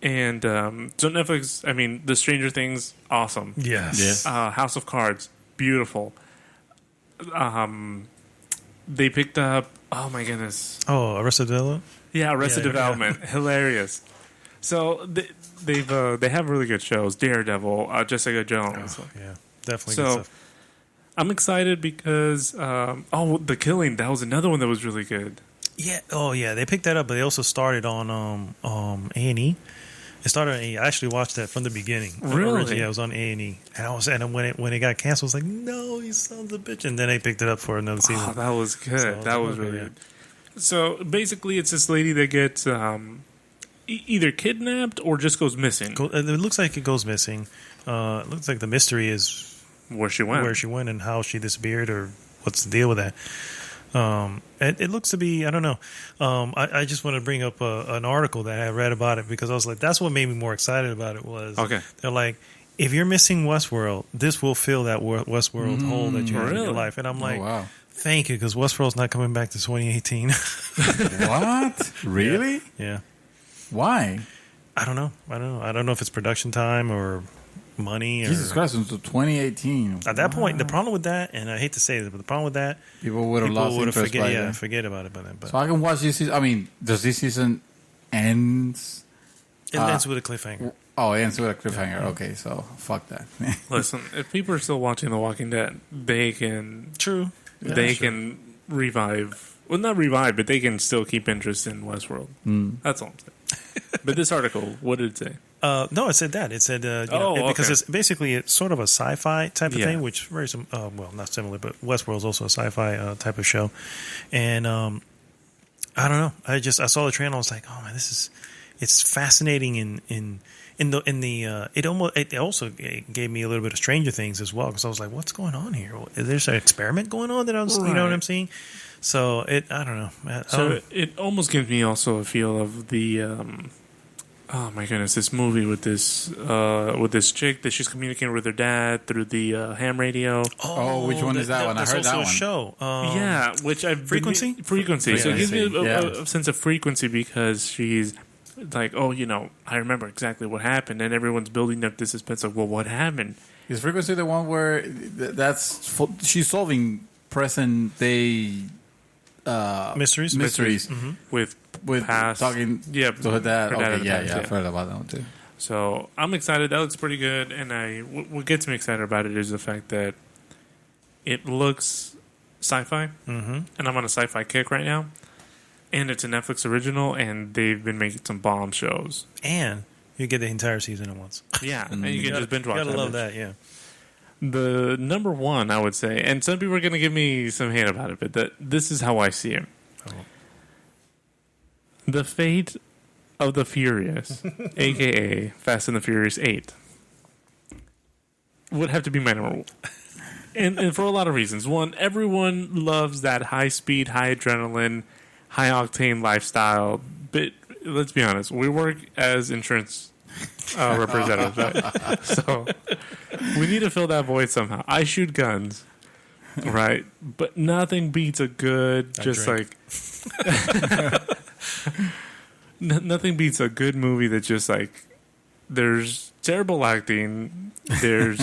And so Netflix, I mean, The Stranger Things, awesome. Yes. House of Cards, beautiful. They picked up, oh my goodness. Oh, Arrested Development? Yeah, Arrested Development. Hilarious. So they have really good shows. Daredevil, Jessica Jones. Oh, yeah, definitely good stuff. I'm excited because, The Killing, that was another one that was really good. Yeah. Oh, yeah. They picked that up, but they also started on A&E. It started on A&E. I actually watched that from the beginning. Really? Yeah, it was on A&E. And when it got canceled, I was like, no, you sons of a bitch. And then they picked it up for another season. Oh, that was good. So that was really good. So basically, it's this lady that gets either kidnapped or just goes missing. It looks like it goes missing. It looks like the mystery is where she went and how she disappeared, or what's the deal with that. It looks to be, I don't know. I just want to bring up an article that I read about it because I was like, that's what made me more excited about it was. Okay. They're like, if you're missing Westworld, this will fill that Westworld hole that you have in your life. And I'm like, wow. Thank you, because Westworld's not coming back to 2018. What? Really? Yeah. Why? I don't know. I don't know if it's production time or money. Jesus Christ, until 2018. At that point, the problem with that, and I hate to say this, but the problem with that, people would have lost interest by then. Forget about it by then. But. So I can watch this season. I mean, does this season end? It ends with a cliffhanger. Oh, it ends with a cliffhanger. Yeah. Okay, so fuck that. Listen, if people are still watching The Walking Dead, they can... True. Yeah, they can revive... Well, not revive, but they can still keep interest in Westworld. That's all I'm saying. But this article, what did it say? No, it said that. It said because it's basically it's sort of a sci-fi type of thing, which very well, not similar, but Westworld is also a sci-fi type of show. And I don't know. I saw the trailer. I was like, oh man, it's fascinating in the it also gave me a little bit of Stranger Things as well, because I was like, what's going on here? There's an experiment going on that I was, you know what I'm seeing. So I don't know. So it almost gives me also a feel of the oh my goodness, this movie with this chick that she's communicating with her dad through the ham radio. Oh, which one is that one? I heard that one. Show. Yeah, which Frequency. So it gives me a sense of frequency because she's like, oh, I remember exactly what happened, and everyone's building up this suspense of, well, what happened? Is Frequency the one where she's solving present day mysteries mm-hmm. with past talking to her dad. Okay, yeah, I've heard about that one too. So I'm excited. That looks pretty good, and what gets me excited about it is the fact that it looks sci-fi, and I'm on a sci-fi kick right now. And it's a Netflix original, and they've been making some bomb shows. And You get the entire season at once. Yeah, and you can just binge watch. You gotta love bitch. that, yeah. The number one, I would say, and some people are going to give me some hate about it, but this is how I see it. Oh. The Fate of the Furious, a.k.a. Fast and the Furious 8, would have to be my number one. And for a lot of reasons. One, everyone loves that high-speed, high-adrenaline, high-octane lifestyle. But let's be honest, we work as insurance representatives, right? So we need to fill that void somehow. I shoot guns, right? But nothing beats a good, nothing beats a good movie that just like there's terrible acting, there's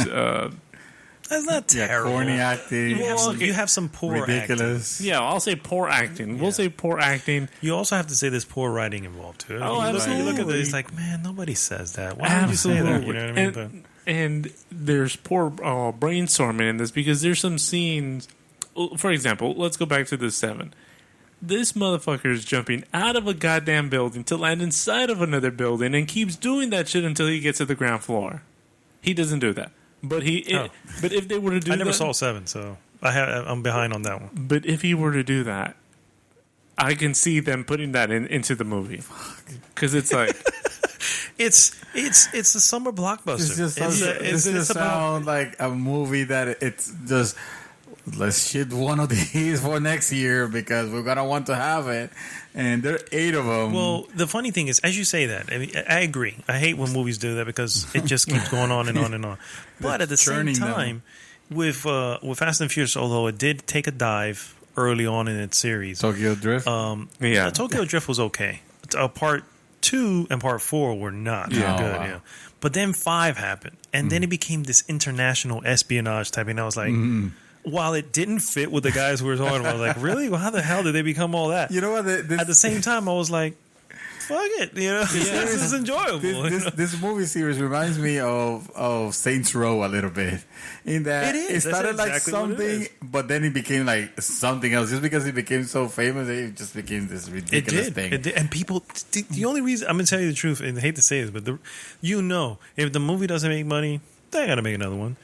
that's not terrible. Corny acting. You have some poor ridiculous. acting. Yeah, I'll say poor acting. We'll say poor acting. You also have to say there's poor writing involved too. Oh, absolutely. You look at this, like, man, nobody says that. Why would you say that? You know what I mean? And there's poor brainstorming in this because there's some scenes. For example, let's go back to the 7. This motherfucker is jumping out of a goddamn building to land inside of another building and keeps doing that shit until he gets to the ground floor. He doesn't do that. But but if they were to do that... I never saw 7, so I'm behind on that one. But if he were to do that, I can see them putting that into the movie. Because it's like... It's a summer blockbuster. It's just sound like a movie that it's just... Let's shit one of these for next year because we're going to want to have it. And there are 8 of them. Well, the funny thing is, as you say that, I agree. I hate when movies do that because it just keeps going on and on and on. But at the same time, with Fast and Furious, although it did take a dive early on in its series. Tokyo Drift? Tokyo Drift was okay. Part 2 and Part 4 were not good. Wow. Yeah. But then 5 happened. And then it became this international espionage type. And I was like... While it didn't fit with the guys who were talking about, I was like, really? Well, how the hell did they become all that? You know what? At the same time, I was like, fuck it. You know, this is enjoyable. This movie series reminds me of Saints Row a little bit. In that it started like something, but then it became like something else. Just because it became so famous, it just became this ridiculous thing. It did. And people, the only reason, I'm going to tell you the truth, and I hate to say this, but if the movie doesn't make money, they got to make another one.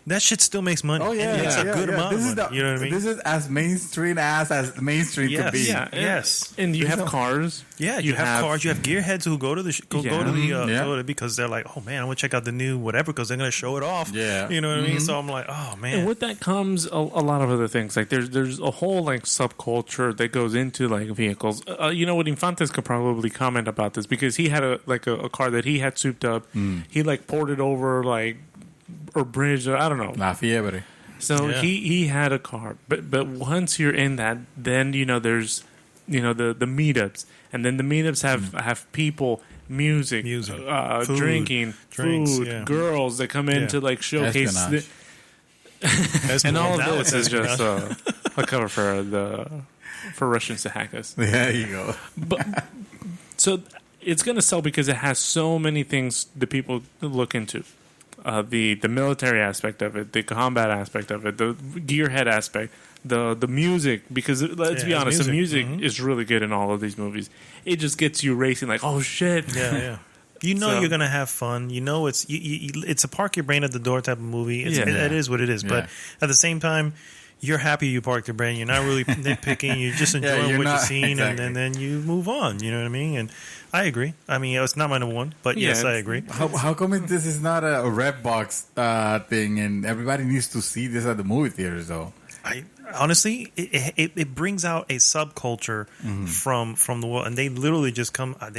That shit still makes money. Oh, yeah. It's a good amount of money. You know what I mean? This is as mainstream as mainstream could be. Yeah, yes. And you have cars. Yeah, you have cars. You have gearheads who go to the because they're like, oh, man, I want to check out the new whatever because they're going to show it off. Yeah. You know what I mean? So I'm like, oh, man. And with that comes a lot of other things. Like there's a whole like subculture that goes into like vehicles. You know what? Infantes could probably comment about this because he had a car that he had souped up. He like poured it over like or bridge, I don't know. La Fiebre. So he had a car, but once you're in that, then there's the meetups, and then the meetups have people, music, food, drinking, drinks, food, girls that come in to like showcase, and all of this is just a cover for Russians to hack us. There you go. But so it's gonna sell because it has so many things that people look into. The military aspect of it, the combat aspect of it, the gearhead aspect, the music. Because let's be honest, the music is really good in all of these movies. It just gets you racing, like, oh shit, yeah. You're gonna have fun. It's a park your brain at the door type of movie. It is what it is. But at the same time, you're happy you parked your brain. You're not really nitpicking. You're just enjoying what you're seeing, exactly. and then you move on. You know what I mean? And I agree. I mean, it's not my number one, but yes, I agree. How come this is not a red box thing, and everybody needs to see this at the movie theaters, though? Honestly, it brings out a subculture from the world, and they literally just come out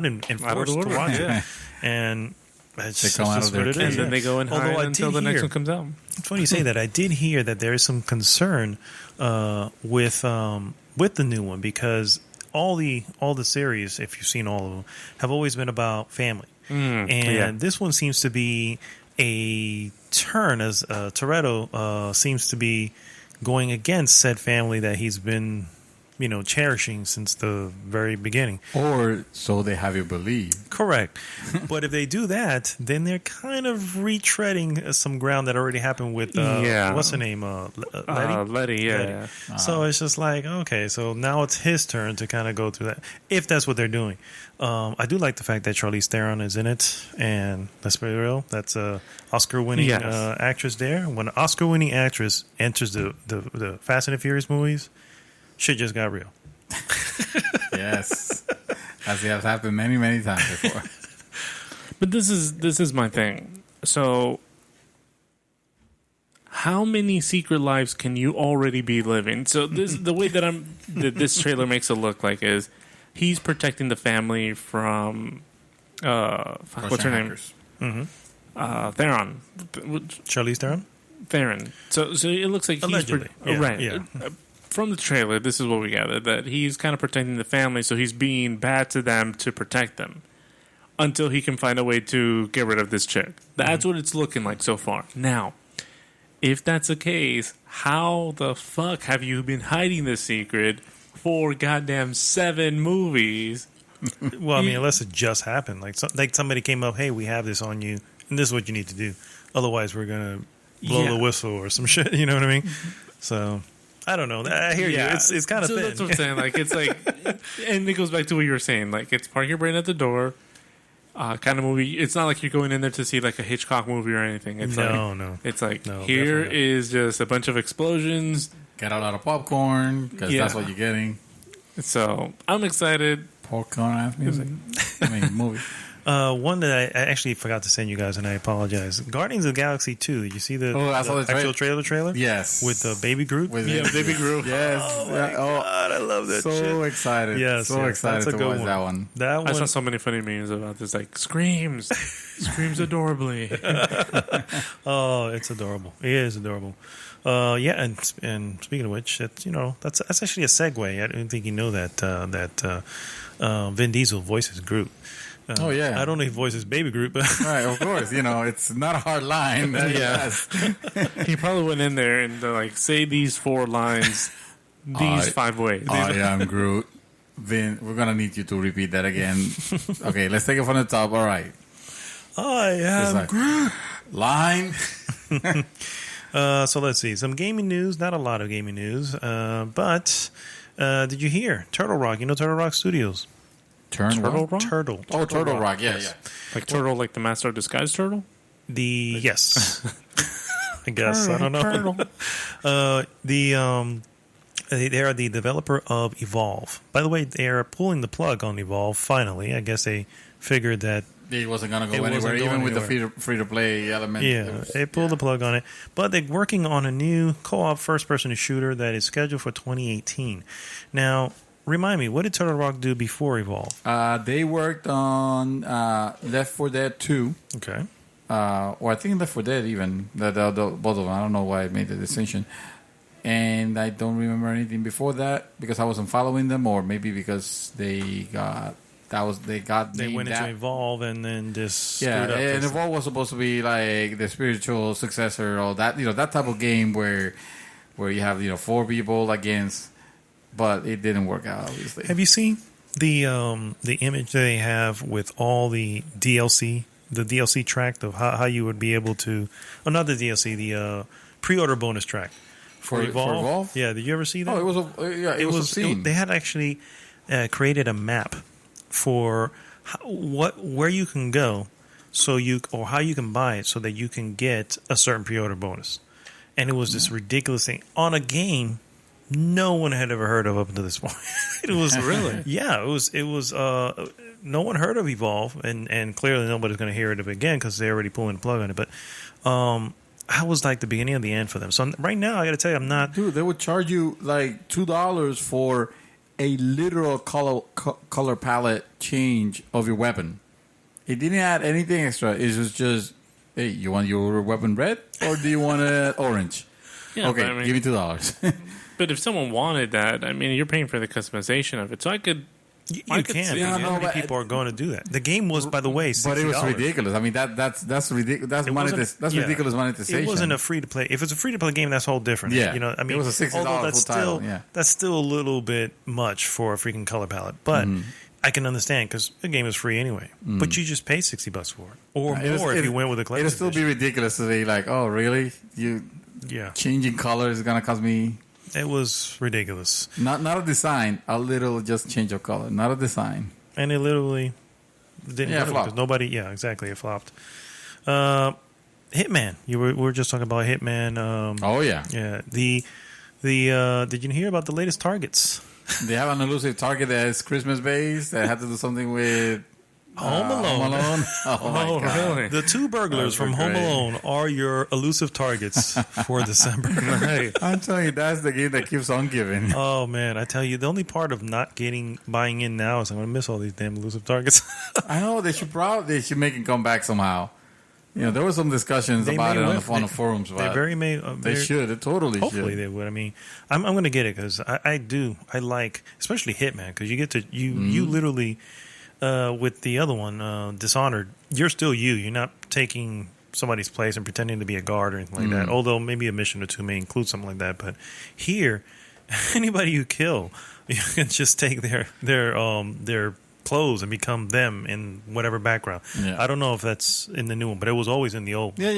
and force to watch it, and it's come out of their and then they go and hide until the next one comes out. It's funny you say that. I did hear that there is some concern with the new one because all the series, if you've seen all of them, have always been about family, and this one seems to be a turn as Toretto seems to be going against said family that he's been cherishing since the very beginning. Or so they have you believe. Correct. But if they do that, then they're kind of retreading some ground that already happened with, what's her name? Letty? Letty, yeah. So it's just like, okay, so now it's his turn to kind of go through that, if that's what they're doing. I do like the fact that Charlize Theron is in it, and let's be real, that's a Oscar-winning actress there. When an Oscar-winning actress enters the Fast and the Furious movies, shit just got real. Yes. As it has happened many, many times before. But this is my thing. So, how many secret lives can you already be living? So the way that this trailer makes it look like is he's protecting the family from what's her name? Theron. Charlize Theron. Theron. So it looks like allegedly. Right. From the trailer, this is what we gathered, that he's kind of protecting the family, so he's being bad to them to protect them until he can find a way to get rid of this chick. That's what it's looking like so far. Now, if that's the case, how the fuck have you been hiding this secret for goddamn 7 movies? Well, I mean, unless it just happened. Like somebody came up, hey, we have this on you, and this is what you need to do. Otherwise, we're going to blow the whistle or some shit, you know what I mean? So... I don't know. I hear you. It's kind of thin. That's what I'm saying. Like, it's like, and it goes back to what you were saying. Like, it's park your brain at the door kind of movie. It's not like you're going in there to see like a Hitchcock movie or anything. It's no. It's like, here is just a bunch of explosions. Get a lot of popcorn, because that's what you're getting. So, I'm excited. Popcorn ass music. I mean, movie. One that I actually forgot to send you guys, and I apologize. Guardians of the Galaxy 2. Did you see the actual trailer? Yes. With Baby Groot? Baby Groot. Yes. Oh, my God. I love that shit. So excited. Yes. So excited to watch that one. I saw so many funny memes about this, like, screams adorably. Oh, it's adorable. It is adorable. And speaking of which, that's actually a segue. I didn't think you know that Vin Diesel voices Groot. Oh, yeah. I don't know if he voices Baby Groot, but... Right, of course. It's not a hard line. Yes. He probably went in there and say these 4 lines these 5 ways. I am Groot. Vin, we're going to need you to repeat that again. Okay, let's take it from the top. All right. I am Groot. Line. So let's see. Some gaming news. Not a lot of gaming news. But did you hear? Turtle Rock. You know Turtle Rock Studios? Turtle Rock? Turtle. Oh, Turtle Rock. Yeah. Like Turtle, like the Master of Disguise Turtle? Yes. I guess. Turtle, I don't know. They are the developer of Evolve. By the way, they are pulling the plug on Evolve, finally. I guess they figured that it wasn't going to go anywhere, even with the free-to-play element. Yeah, they pulled the plug on it. But they're working on a new co-op first-person shooter that is scheduled for 2018. Now... Remind me, what did Turtle Rock do before Evolve? They worked on Left 4 Dead 2. Okay. Or I think Left 4 Dead even. Both of them. I don't know why I made the distinction. And I don't remember anything before that because I wasn't following them, or maybe because they went into Evolve and then just and Evolve was supposed to be like the spiritual successor, or that that type of game where you have 4 people against. But it didn't work out, obviously. Have you seen the image they have with all the DLC, the DLC track of how you would be able to... Oh, not the DLC, the pre-order bonus track for Evolve. Yeah, did you ever see that? Oh, it was a scene. They had actually created a map for where you can go, or how you can buy it so that you can get a certain pre-order bonus. And it was this ridiculous thing on a game no one had ever heard of up until this point. It was really, yeah. It was. No one heard of Evolve, and clearly nobody's going to hear it again because they're already pulling the plug on it. But I was like the beginning of the end for them. So right now, I got to tell you, I'm not. Dude, they would charge you like $2 for a literal color palette change of your weapon. It didn't add anything extra. It was just, hey, you want your weapon red or do you want it orange? Yeah, okay, give me $2. But if someone wanted that, I mean, you're paying for the customization of it. So I could You I could can. see Yeah, it. how many people are going to do that? The game was, by the way, $60. But it was ridiculous. I mean, that's ridiculous. That's ridiculous monetization. It wasn't a free to play. If it's a free to play game, that's whole different. Yeah, you know, I mean, it was a $60 although that's full still title. Yeah, that's still a little bit much for a freaking color palette, but. I can understand because the game is free anyway, but you just pay $60 for it, or more if you went with a collector's edition. It'll still be ridiculous to be like, oh, really? Changing colors is gonna cost me. It was ridiculous. Not a design, a little just change of color, not a design. And it literally didn't work because nobody. Yeah, exactly. It flopped. Hitman. We were just talking about Hitman. Oh yeah, yeah. The did you hear about the latest targets? They have an elusive target that is Christmas based that had to do something with Home Alone. Oh my God. Really? The two burglars from Home Alone are your elusive targets for December. Right. I'm telling you, that's the game that keeps on giving. Oh man, I tell you, the only part of not buying in now is I'm going to miss all these damn elusive targets. I know they should make it come back somehow. You know, there were some discussions about it on the forums. But they should. It totally hopefully should. they would. I mean, I'm going to get it because I like, especially Hitman, because you get to you literally with the other one, Dishonored. You're still you. You're not taking somebody's place and pretending to be a guard or anything like that. Although maybe a mission or two may include something like that. But here, anybody you kill, you can just take their clothes and become them in whatever background. Yeah. I don't know if that's in the new one, but it was always in the old. Yeah.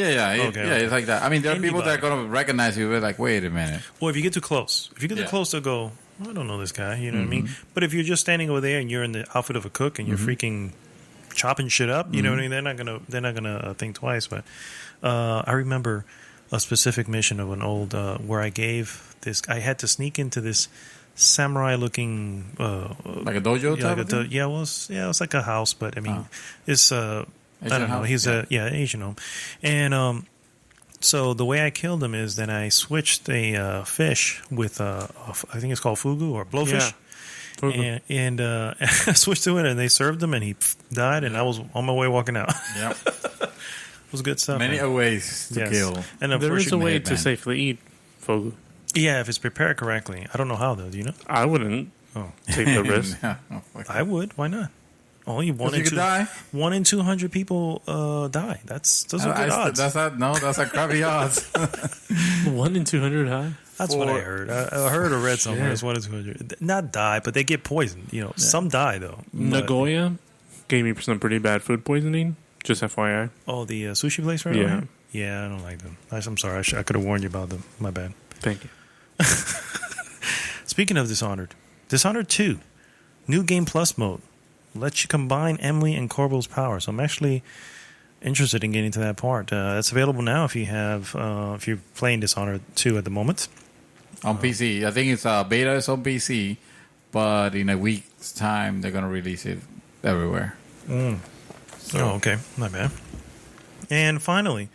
Okay. It's like that. I mean, there are people that are going to recognize you. They're like, wait a minute. Well, if you get too close, they'll go, I don't know this guy. You know what I mean? But if you're just standing over there and you're in the outfit of a cook and you're freaking chopping shit up, you know what I mean? They're not gonna think twice. But I remember a specific mission of an old where I had to sneak into this samurai-looking, like a dojo type of thing? It was like a house, but I mean, it's I don't know. He's Asian home, and so the way I killed him is that I switched a fish with I think it's called fugu or blowfish, and I switched to it, and they served him, and he died, and I was on my way walking out. Yep, it was good stuff. Many ways to kill, and there is a way to safely eat fugu. Yeah, if it's prepared correctly. I don't know how though. Do you know? I wouldn't take the risk. I would. Why not? Only 1 in 200 people die. Those are good odds. That's a crappy odds. 1 in 200 die. That's what I heard. I heard or read somewhere. It's 1 in 200. Not die, but they get poisoned. You know, some die though. Nagoya gave me some pretty bad food poisoning. Just FYI. Oh, the sushi place right over here? Yeah, I don't like them. I'm sorry. I could have warned you about them. My bad. Thank you. Speaking of Dishonored 2, new game plus mode lets you combine Emily and Corvo's power. So I'm actually interested in getting to that part. It's available now if you're playing Dishonored 2 at the moment on PC. I think it's beta is on PC, but in a week's time they're going to release it everywhere. So. Oh, okay, my bad. And finally,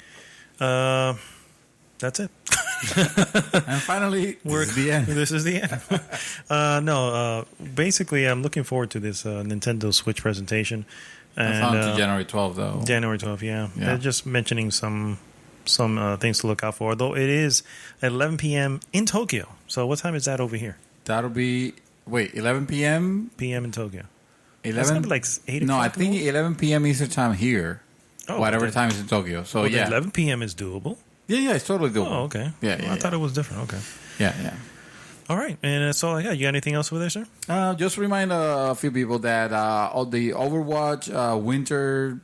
that's it. And finally, this is the end. Basically, I'm looking forward to this Nintendo Switch presentation. It's on to January 12th, though. January 12th, yeah. They're just mentioning some things to look out for. Though it is at 11 p.m. in Tokyo. So what time is that over here? That'll be 11 p.m. p.m. in Tokyo. 11 like 8 o'clock. No, I think 11 p.m. Eastern time here. Whatever time is in Tokyo. So 11 p.m. is doable. Yeah, it's totally doable. Oh, okay. Yeah, I thought it was different. Okay. Yeah. All right, and that's all I got. You got anything else over there, sir? Just remind a few people that the Overwatch winter,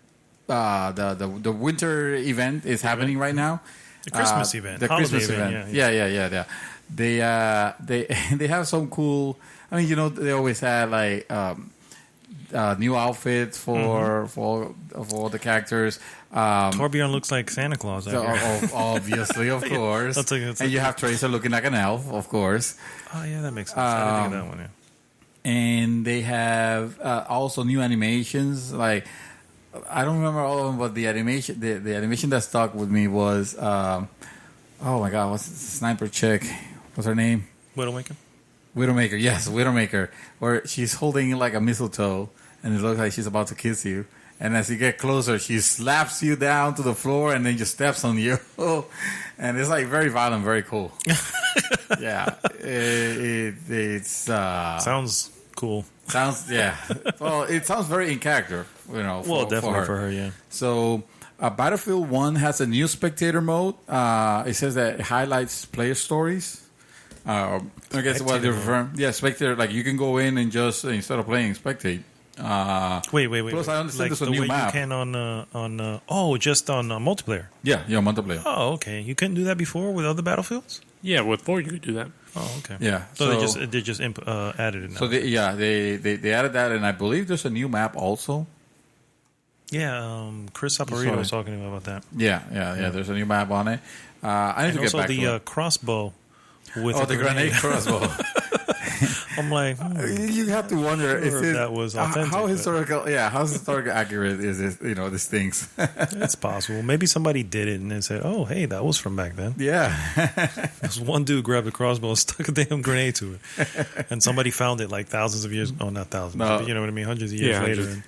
the winter event is happening right now. The Christmas event. The Christmas event. Yeah. They have some cool. I mean, they always had like new outfits for all the characters. Torbjorn looks like Santa Claus. Obviously, of course. And you have Tracer looking like an elf, of course. Oh, yeah, that makes sense. I didn't think of that one, yeah. And they have also new animations. Like, I don't remember all of them, but the animation that stuck with me was, oh my God, what's the sniper chick? What's her name? Widowmaker, yes, Widowmaker. Where she's holding like a mistletoe, and it looks like she's about to kiss you. And as you get closer, she slaps you down to the floor and then just steps on you. And it's like very violent, very cool. Yeah. It's sounds cool. Sounds Well, it sounds very in character. Definitely for her. Yeah. So, Battlefield 1 has a new spectator mode. It says that it highlights player stories. I guess what they're referring. Yeah, spectator. Like you can go in and just instead of playing spectate. Wait. Plus, I understand like there's a the new way map. you can just on multiplayer. Yeah, multiplayer. Oh, okay. You couldn't do that before with other Battlefields. Yeah, with 4 you could do that. Oh, okay. Yeah. So they just added it now. So they added that, and I believe there's a new map also. Yeah, Chris Saporito was talking about that. Yeah. There's a new map on it. I need to get back to it. Also the crossbow with the grenade crossbow. I'm like, you have to wonder if that was authentic. How historical accurate is this? These things. It's possible. Maybe somebody did it and they said, "Oh, hey, that was from back then." Yeah. This one dude grabbed a crossbow and stuck a damn grenade to it, and somebody found it like thousands of years. Oh, not thousands. But you know what I mean? Hundreds of years later.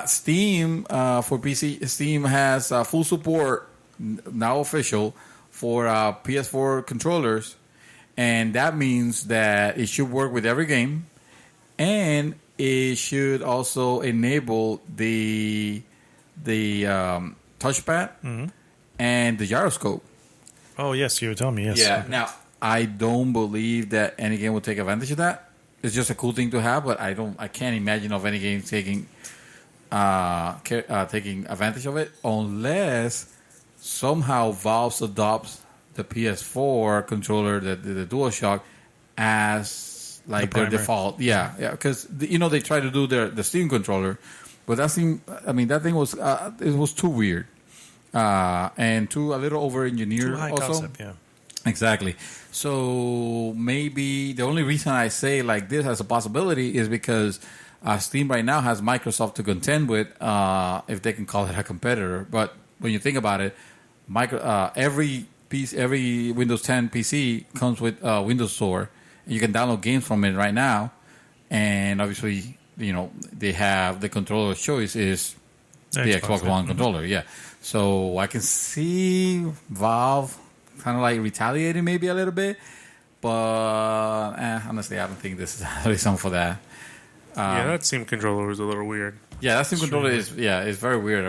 Steam for PC. Steam has full support now official for PS4 controllers. And that means that it should work with every game, and it should also enable the touchpad and the gyroscope. Oh yes, you were telling me. Yes. Yeah. Now I don't believe that any game will take advantage of that. It's just a cool thing to have, but I can't imagine of any game taking advantage of it unless somehow Valve adopts the PS4 controller, the DualShock, as like their default. Yeah, because they try to do the Steam controller, but that thing was it was too weird and a little over engineered. Too high also. concept, yeah. Exactly. So maybe the only reason I say like this as a possibility is because Steam right now has Microsoft to contend with, if they can call it a competitor. But when you think about it, every Windows 10 PC comes with Windows Store. You can download games from it right now, and obviously, they have the controller of choice is the Xbox One controller. Yeah, so I can see Valve kind of like retaliating maybe a little bit, but honestly, I don't think this is a reason for that. That Steam controller was a little weird. Yeah, that Steam controller is very weird.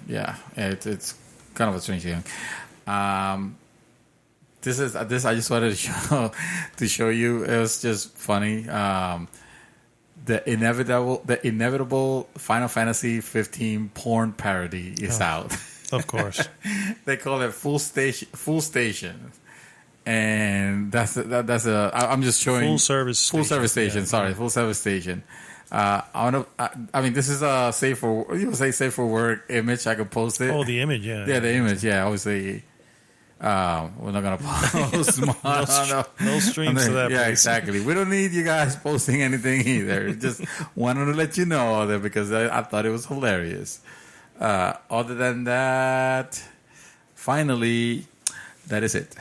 It's kind of a strange thing. This I just wanted to show you. It was just funny. The inevitable Final Fantasy 15 porn parody is out. Of course, they call it Full Station, and I'm just showing full service station. Sorry, full service station. I mean, this is a safe for work image. I could post it. Oh, the image, yeah. Yeah, the image, yeah. Obviously, we're not gonna post no streams to that. Yeah, place. exactly. We don't need you guys posting anything either. Just wanted to let you know that because I thought it was hilarious. Other than that, finally, that is it.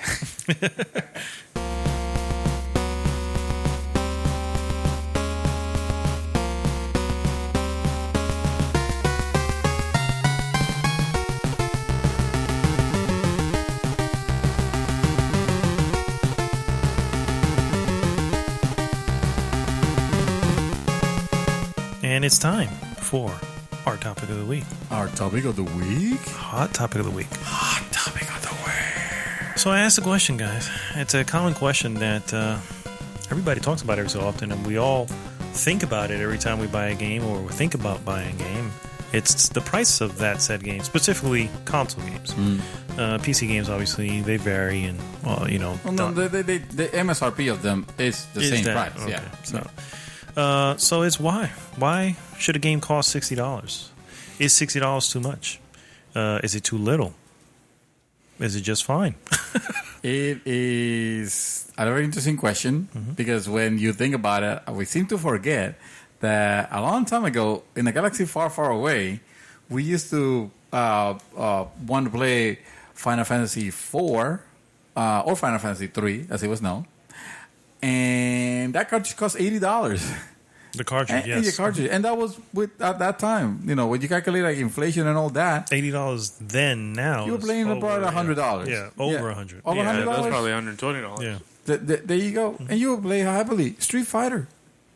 And it's time for our topic of the week. Our topic of the week? Hot topic of the week. Hot topic of the week. So I asked a question, guys. It's a common question that everybody talks about every so often, and we all think about it every time we buy a game or we think about buying a game. It's the price of that said game, specifically console games. PC games, obviously, they vary, and the MSRP of them is the same price. Okay. Yeah. So it's why? Why should a game cost $60? Is $60 too much? Is it too little? Is it just fine? It is a very interesting question because when you think about it, we seem to forget that a long time ago, in a galaxy far, far away, we used to want to play Final Fantasy IV or Final Fantasy III, as it was known. And that cartridge cost $80. The cartridge, yes. The cartridge. And that was at that time. When you calculate like inflation and all that. $80 then, now. You were playing about $100. Yeah, over $100. Over $100? That's probably $120. Yeah. There you go. And you would play happily. Street Fighter.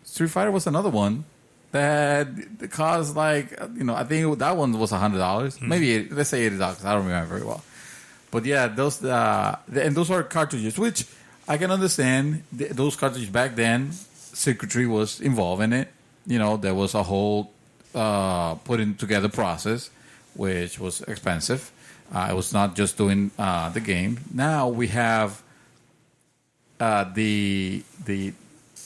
Street Fighter was another one that cost I think that one was $100. Maybe let's say $80. I don't remember very well. But yeah, those and those are cartridges, which I can understand. Those cartridges back then, circuitry was involved in it. There was a whole putting together process, which was expensive. It was not just doing the game. Now we have the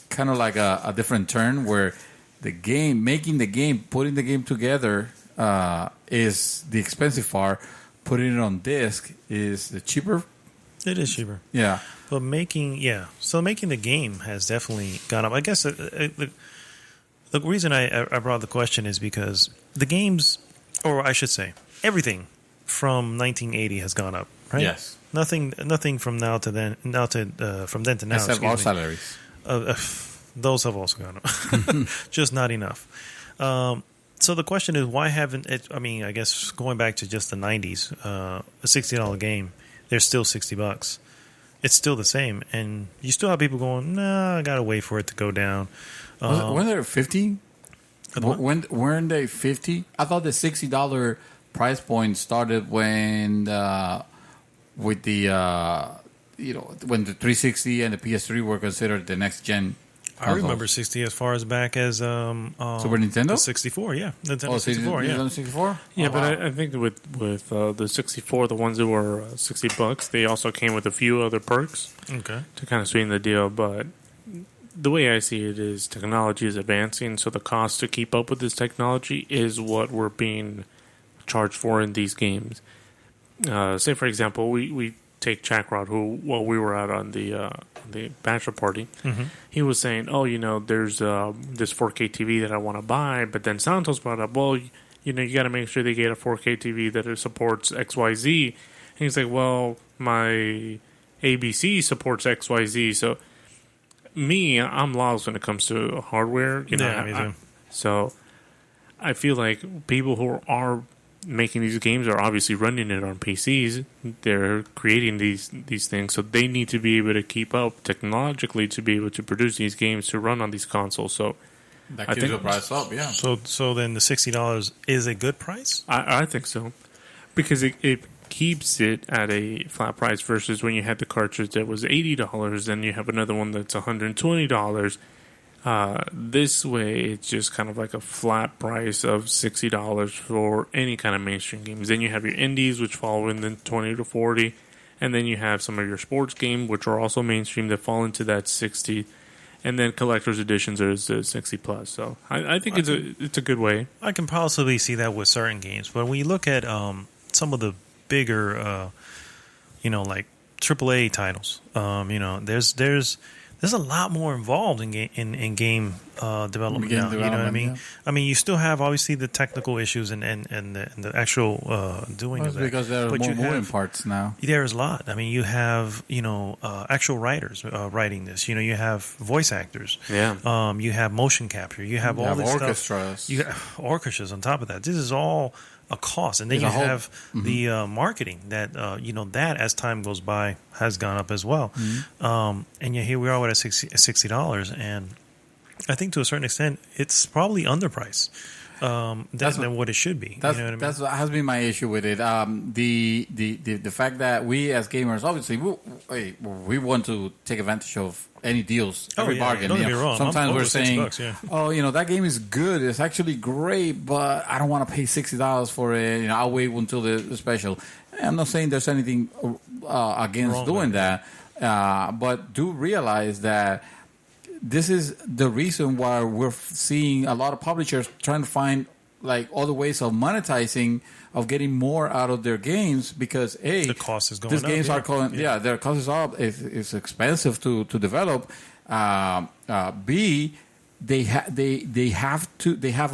kind of like a different turn where making the game, putting the game together is the expensive part. Putting it on disc is the cheaper. It is cheaper. Yeah. But making the game has definitely gone up. I guess the reason I brought the question is because the games, or I should say, everything from 1980 has gone up, right? Yes. Nothing from now to then, from then to now. Except our salaries. Those have also gone up. Just not enough. So the question is, why haven't it? I mean, I guess going back to just the 90s, a $60 game, they're still $60. It's still the same, and you still have people going, "Nah, I gotta wait for it to go down." Weren't they 50? Weren't they 50? I thought the $60 price point started when with the when the 360 and the PS3 were considered the next gen. I remember 60 as far as back as Super Nintendo? The 64, yeah. Nintendo 64, yeah. Nintendo 64? Yeah, but I think with the 64, the ones that were $60, they also came with a few other perks to kind of sweeten the deal. But the way I see it is technology is advancing, so the cost to keep up with this technology is what we're being charged for in these games. Say, for example, we take Chackrod, who, while we were out on the bachelor party, he was saying, there's this 4K TV that I want to buy, but then Santos brought up, you got to make sure they get a 4K TV that it supports XYZ. And he's like, well, my ABC supports XYZ, so I'm lost when it comes to hardware. Me too. So I feel like people who are making these games are obviously running it on PCs. They're creating these things, so they need to be able to keep up technologically to be able to produce these games to run on these consoles. So that keeps the price up, yeah. So then the $60 is a good price? I think so, because it keeps it at a flat price versus when you had the cartridge that was $80, then you have another one that's $120. This way, it's just kind of like a flat price of $60 for any kind of mainstream games. Then you have your indies, which fall in the $20 to $40, and then you have some of your sports games, which are also mainstream, that fall into that $60, and then collector's editions are the $60 plus. So I think it's a good way. I can possibly see that with certain games, but when you look at some of the bigger, like AAA titles, there's a lot more involved in game development now. You know what I mean? Yeah. I mean, you still have obviously the technical issues and the actual doing of that. Because there are more moving parts now. There's a lot. I mean, you have actual writers writing this. You have voice actors. Yeah. You have motion capture. You have all this orchestras. Stuff. You have orchestras on top of that. This is all a cost, and then you have the marketing that that as time goes by has gone up as well. And yet here we are at $60, and I think to a certain extent it's probably underpriced than what it should be. That's, you know what I mean? That's what has been my issue with it. The fact that we as gamers, obviously, we want to take advantage of any deals, every bargain. Don't get me wrong. Sometimes we're saying, $6, that game is good. It's actually great, but I don't want to pay $60 for it. I'll wait until the special. I'm not saying there's anything against wrong doing that, but do realize that this is the reason why we're seeing a lot of publishers trying to find like other ways of monetizing, of getting more out of their games, because the cost is going these up. Games are going, their cost is up. It's expensive to develop. B, they have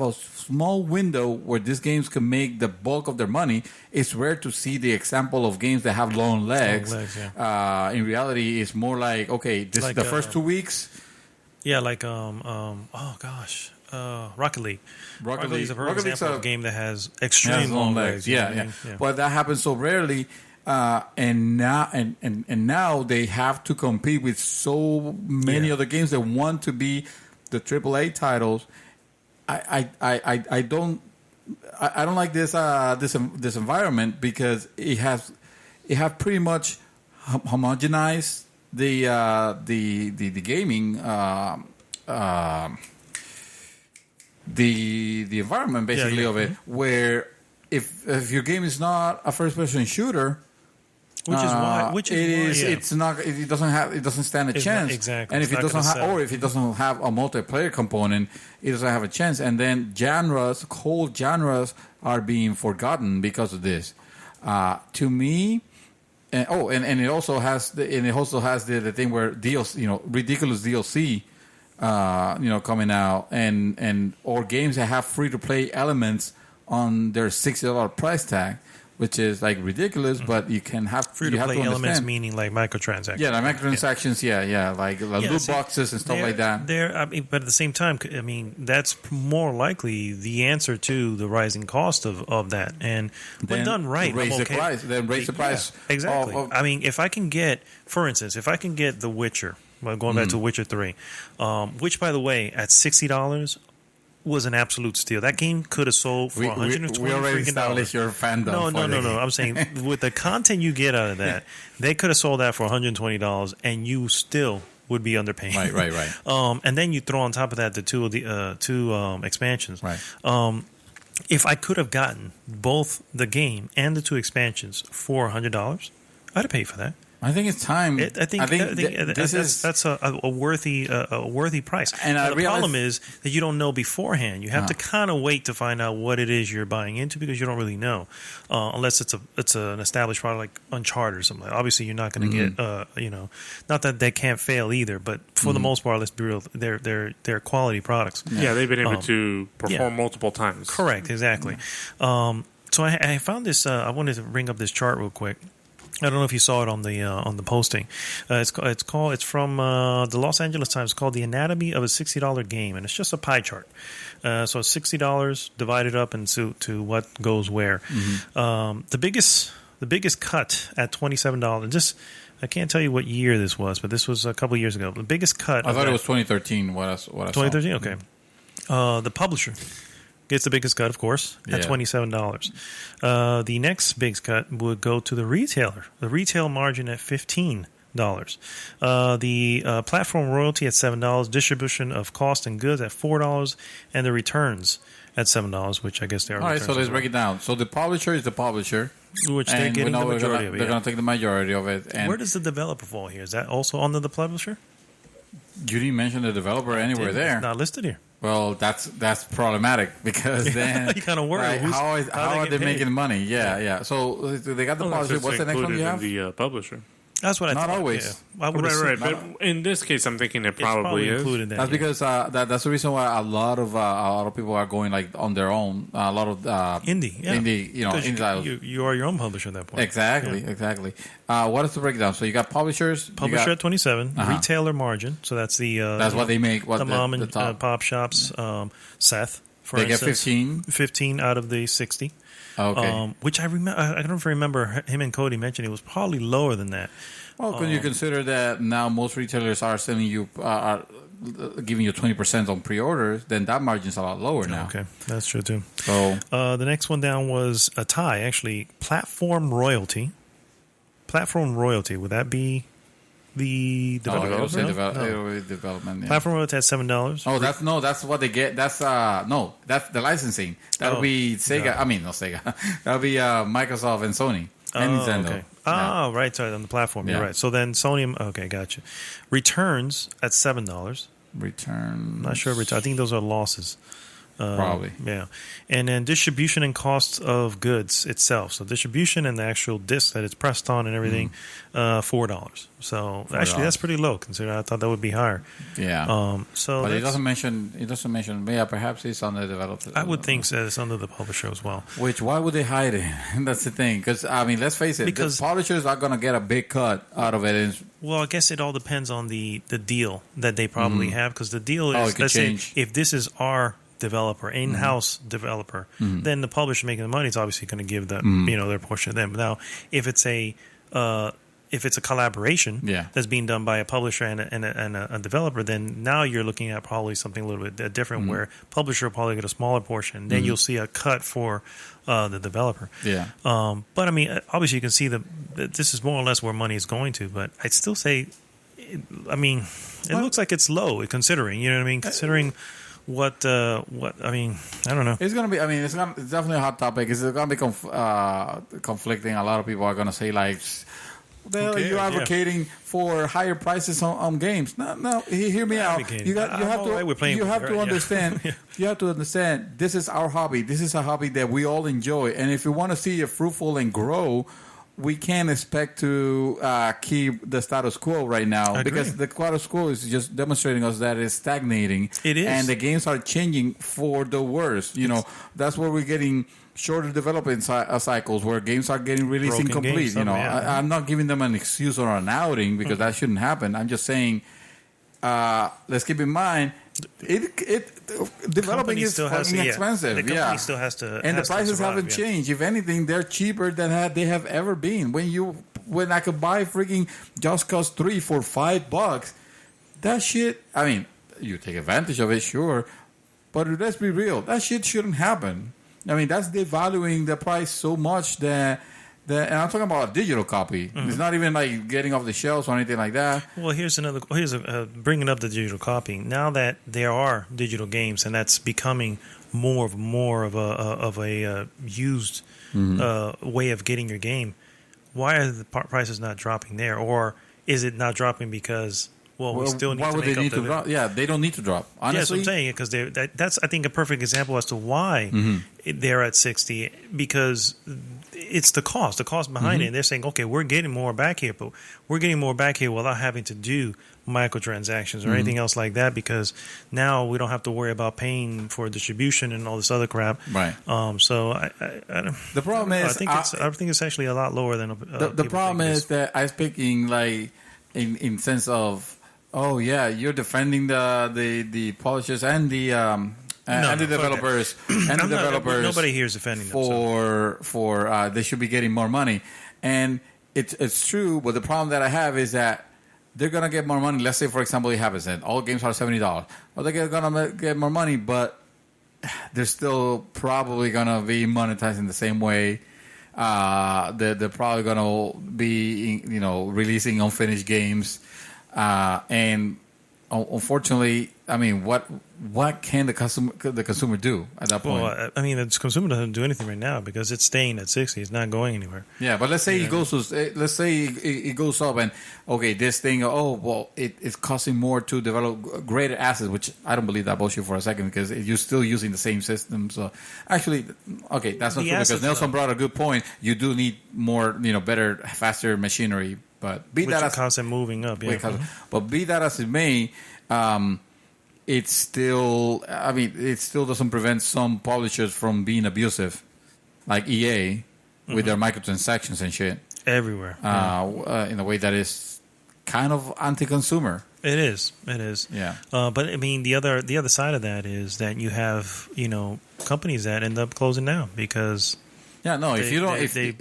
a small window where these games can make the bulk of their money. It's rare to see the example of games that have long legs. In reality, it's more like, this is the first 2 weeks. Yeah, like Rocket League. Rocket League is a perfect example of a game that has extremely long legs. Yeah. But that happens so rarely, and now they have to compete with so many other games that want to be the AAA titles, I don't like this environment because it have pretty much homogenized the gaming the environment basically of it, where if your game is not a first person shooter, it doesn't stand a chance. Exactly. And if it doesn't have, or if it doesn't have a multiplayer component, it doesn't have a chance. And then whole genres are being forgotten because of this. To me, and it also has the thing where DLC, ridiculous DLC, coming out, and or games that have free to play elements on their $60 price tag, which is like ridiculous, but you can have free to play elements, meaning like microtransactions. Yeah, like microtransactions. Yeah, like loot boxes and stuff like that. But at the same time, I mean, that's more likely the answer to the rising cost of that. And when done right, raise the price. Then raise the price. Exactly. I mean, if I can get The Witcher. Well, going back to Witcher 3, which, by the way, at $60 was an absolute steal. That game could have sold for $120. We already established your fandom. No. I'm saying with the content you get out of that, they could have sold that for $120, and you still would be underpaying. Right. And then you throw on top of that the two expansions. Right. If I could have gotten both the game and the two expansions for $100, I'd have paid for that. I think it's time. That's a worthy price. And the problem is that you don't know beforehand. You have to kind of wait to find out what it is you're buying into because you don't really know, unless it's an established product like Uncharted or something. Obviously, you're not going to get not that they can't fail either, but for the most part, let's be real, they're quality products. Yeah, they've been able to perform multiple times. Correct, exactly. So I found this. I wanted to bring up this chart real quick. I don't know if you saw it on the posting. It's from the Los Angeles Times. It's called "The Anatomy of a $60 Game," and it's just a pie chart. So $60 divided up into what goes where. The biggest cut at $27. And I can't tell you what year this was, but this was a couple of years ago. The biggest cut. I thought it was 2013. What I saw. 2013. Okay. The publisher gets the biggest cut, of course, at $27. The next biggest cut would go to the retailer. The retail margin at $15. The platform royalty at $7. Distribution of cost and goods at $4, and the returns at $7, which I guess they are. All right, so let's break it down. So the publisher is the publisher, which they're getting the majority of it. They're going to take the majority of it. And where does the developer fall here? Is that also under the publisher? You didn't mention the developer anywhere there. It's not listed here. Well, that's problematic because then you kind of worry. How are they making money? Yeah. So they got the publisher. What's the next one you have? The publisher. That's what I thought. Not always. Yeah. Right. But in this case, I'm thinking it probably is. That's because that's the reason why a lot of people are going like on their own. A lot of indie, indie titles. You are your own publisher at that point. Exactly. What is the breakdown? So you got publishers. Publisher at 27, retailer margin. So that's the that's what they make. The mom and pop shops. Seth, for instance, get 15 out of the 60. Okay. Which I remember. I don't remember him and Cody mentioning it was probably lower than that. Well, can you consider that now most retailers are selling you, are giving you 20% on pre-orders? Then that margin's a lot lower now. Okay, that's true too. So the next one down was a tie. Actually, platform royalty. Platform royalty. Would that be the developer? Development. Yeah. Platform royalty at $7. Oh, that's what they get. That's the licensing. That'll be Sega. No. I mean, not Sega. That'll be Microsoft and Sony and Nintendo. Okay. Oh, right. Sorry, on the platform. You're right. So then Sony. Okay, gotcha. Returns at $7. Return. Not sure. I think those are losses. Probably. Yeah. And then distribution and costs of goods itself. So distribution and the actual disc that it's pressed on and everything, $4. So actually, that's pretty low considering I thought that would be higher. Yeah. But it doesn't mention. Yeah, perhaps it's on the developer. I would think so. It's under the publisher as well. Why would they hide it? That's the thing. Because I mean, let's face it. Because the publishers are going to get a big cut out of it. Well, I guess it all depends on the deal that they probably have. Because the deal is, let's say, if this is our developer, in-house developer, then the publisher making the money is obviously going to give them, their portion of them. Now, if it's a if it's a collaboration that's being done by a publisher and a developer, then now you're looking at probably something a little bit different, where publisher will probably get a smaller portion. Then you'll see a cut for the developer. Yeah. But I mean, obviously you can see that this is more or less where money is going to. But I'd still say, I mean, it looks like it's low considering. You know what I mean? Considering what I mean, I don't know. It's gonna be. I mean, it's definitely a hot topic. It's gonna be conflicting. A lot of people are gonna say like, "Well, you're advocating for higher prices on games." No. Hear me out. You have to understand. You have to understand. This is our hobby. This is a hobby that we all enjoy. And if you want to see it fruitful and grow, we can't expect to keep the status quo right now, because the status quo is just demonstrating us that it's stagnating. It is, and the games are changing for the worse. That's where we're getting shorter development cycles, where games are getting released incomplete. I'm not giving them an excuse or an outing, because that shouldn't happen. I'm just saying, let's keep in mind, developing is fucking expensive. The company still has to, and the prices haven't changed. If anything, they're cheaper than they have ever been. When I could buy freaking Just Cause 3 for $5, that shit. I mean, you take advantage of it, sure, but let's be real. That shit shouldn't happen. I mean, that's devaluing the price so much that. And I'm talking about a digital copy. It's not even like getting off the shelves or anything like that. Well, here's bringing up the digital copy. Now that there are digital games, and that's becoming more of a used way of getting your game, why are the prices not dropping there? Or is it not dropping because we still need to make up drop? Yeah, they don't need to drop. Honestly, yes, I'm saying, because that's I think a perfect example as to why they're at 60, because it's the cost behind it. And they're saying, okay, we're getting more back here, but we're getting more back here without having to do microtransactions or anything else like that, because now we don't have to worry about paying for distribution and all this other crap. Right. So the problem is, I think it's actually a lot lower than the problem is that I'm speaking like in sense of, oh yeah, you're defending the publishers and the developers nobody here is defending them for they should be getting more money, and it's true. But the problem that I have is that they're gonna get more money. Let's say, for example, it happens that all games are $70. Well, they're gonna get more money, but they're still probably gonna be monetizing the same way. They're probably gonna be releasing unfinished games, and unfortunately, I mean, what can the consumer do at that point? Well, I mean, the consumer doesn't do anything right now because it's staying at 60. It's not going anywhere. Yeah, but let's say it goes up, and okay, this thing. Oh, well, it's costing more to develop greater assets, which I don't believe that bullshit for a second, because you're still using the same system. So actually, okay, that's not true, because Nelson brought a good point. You do need more, better, faster machinery. But be that as constant moving up, but be that as it may, it's still. I mean, it still doesn't prevent some publishers from being abusive, like EA, with their microtransactions and shit everywhere, in a way that is kind of anti-consumer. It is. Yeah. But I mean, the other side of that is that you have companies that end up closing down because. Yeah, no. If you don't make a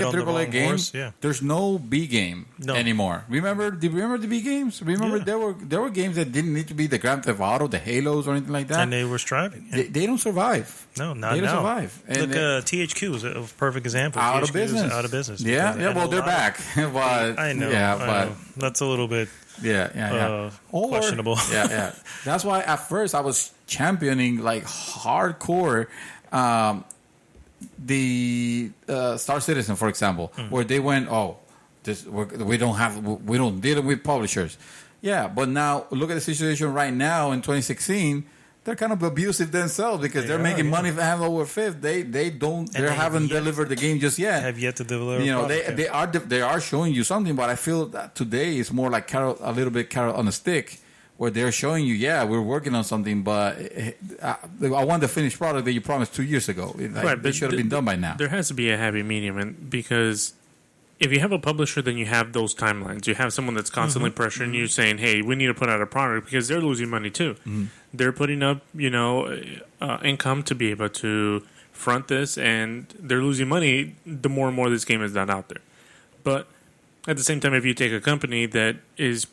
AAA game, there's no B game anymore. Do you remember the B games? Remember there were games that didn't need to be the Grand Theft Auto, the Halos, or anything like that, and they were striving. They don't survive. No, not they don't now. Survive. And look, THQ is a perfect example. Out of business. Yeah. Well, they're back. But I know. Yeah, but that's a little bit. Questionable. Yeah. That's why at first I was championing like hardcore. The Star Citizen, for example, where they went, we don't deal with publishers. Yeah, but now look at the situation right now in 2016. They're kind of abusive themselves because they're making money hand over fist. They haven't delivered the game just yet. Have yet to deliver. They are showing you something, but I feel that today is more like a little bit carrot on a stick, where they're showing you, we're working on something, but I want the finished product that you promised 2 years ago. It should have been done by now. There has to be a happy medium, because if you have a publisher, then you have those timelines. You have someone that's constantly pressuring you, saying, hey, we need to put out a product, because they're losing money too. They're putting up, income to be able to front this, and they're losing money the more and more this game is done out there. But at the same time, if you take a company that is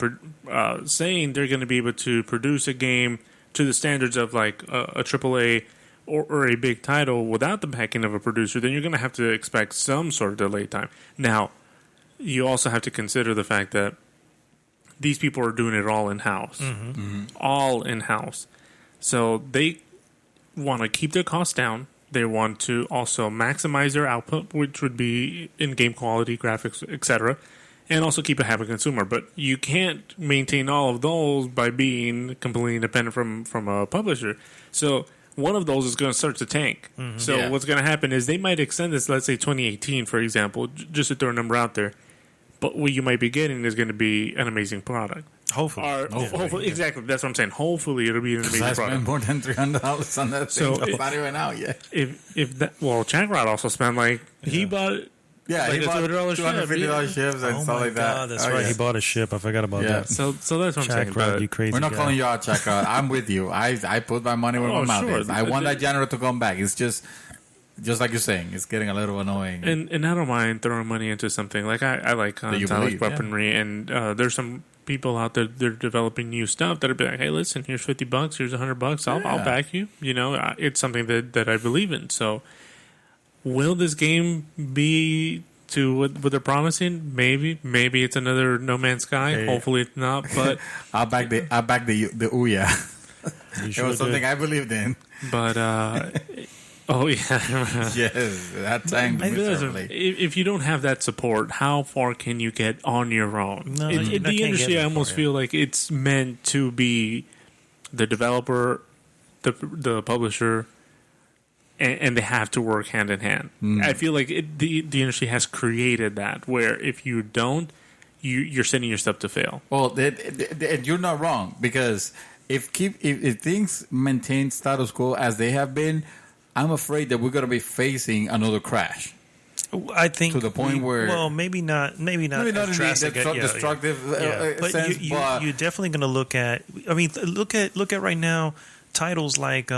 saying they're going to be able to produce a game to the standards of like a AAA or a big title without the backing of a producer, then you're going to have to expect some sort of delay time. Now, you also have to consider the fact that these people are doing it all in-house. All in-house. So they want to keep their costs down. They want to also maximize their output, which would be in-game quality, graphics, etc., and also keep a happy consumer. But you can't maintain all of those by being completely independent from a publisher. So one of those is going to start to tank. So what's going to happen is they might extend this, let's say 2018, for example, just to throw a number out there. But what you might be getting is going to be an amazing product. Hopefully. Hopefully, exactly. That's what I'm saying. Hopefully, it'll be an amazing product. I spent more than $300 on that thing. It's not even out yet. If that, well, Chackrod also spent he bought it. Yeah, like he bought $250 ships and stuff like that. That's right. He bought a ship. I forgot about that. So that's what I'm saying. Chackrod, you crazy We're not guy. calling you out, Chackrod. I'm with you. I put my money where my mouth is. I want that genre to come back. It's just like you're saying, it's getting a little annoying. And I don't mind throwing money into something. Like I like weaponry, and there's some people out there that are developing new stuff that are like, hey, listen, here's $50, here's $100, I'll back you. You know, it's something that I believe in. So, will this game be to what they're promising? Maybe it's another No Man's Sky. Hey. Hopefully it's not. But I'll back the Ouya. It was something I believed in. But. Oh, yeah. Yes, that tanked me terribly. If you don't have that support, how far can you get on your own? No, in the industry, I almost feel like it's meant to be the developer, the publisher, and they have to work hand in hand. I feel like the industry has created that, where if you don't, you're setting yourself to fail. Well, you're not wrong, because if things maintain status quo as they have been, I'm afraid that we're going to be facing another crash. I think to the point where maybe not in the destructive sense, but you're definitely going to look at. I mean, look at right now titles like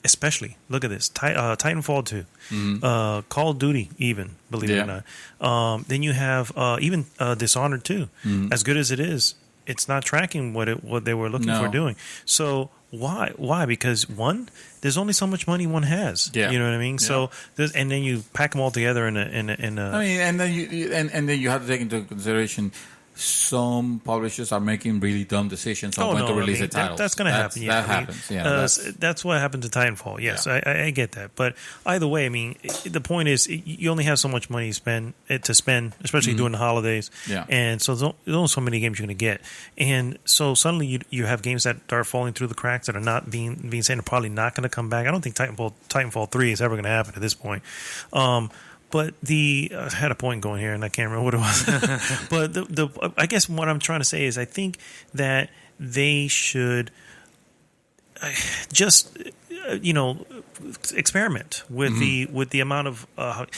especially look at this Titanfall 2, Call of Duty, even believe it or not. Then you have even Dishonored 2. As good as it is, it's not tracking what they were looking for doing. So. Why? Because one, there's only so much money one has. Yeah. You know what I mean. Yeah. So and then you pack them all together in a. I mean, and then you have to take into consideration some publishers are making really dumb decisions on when to release a title. That's going to happen. Yeah, that happens. Yeah, that's what happened to Titanfall. Yes, yeah. I get that. But either way, I mean, the point is you only have so much money to spend, especially during the holidays. Yeah. And so there's only so many games you're going to get. And so suddenly you have games that are falling through the cracks that are not being said are probably not going to come back. I don't think Titanfall 3 is ever going to happen at this point. But I had a point going here, and I can't remember what it was. But I guess what I'm trying to say is I think that they should just, experiment with the amount of.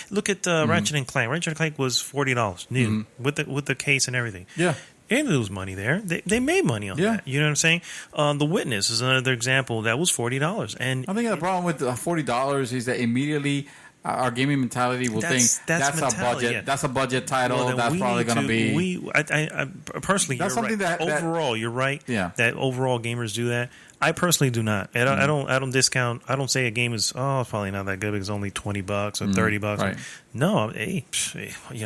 Look at Ratchet and Clank. Ratchet and Clank was $40 new with the case and everything. Yeah. They didn't lose money there. They made money on that. You know what I'm saying? The Witness is another example. That was $40. And I think the problem with the $40 is that immediately our gaming mentality will think that's a budget. Yeah. That's a budget title. Well, that's probably going to be. I personally, that's you're something right. Overall, you're right. Yeah. That overall gamers do that. I personally do not. And I don't discount. I don't say a game is it's probably not that good because it's only $20 or $30. Right. No,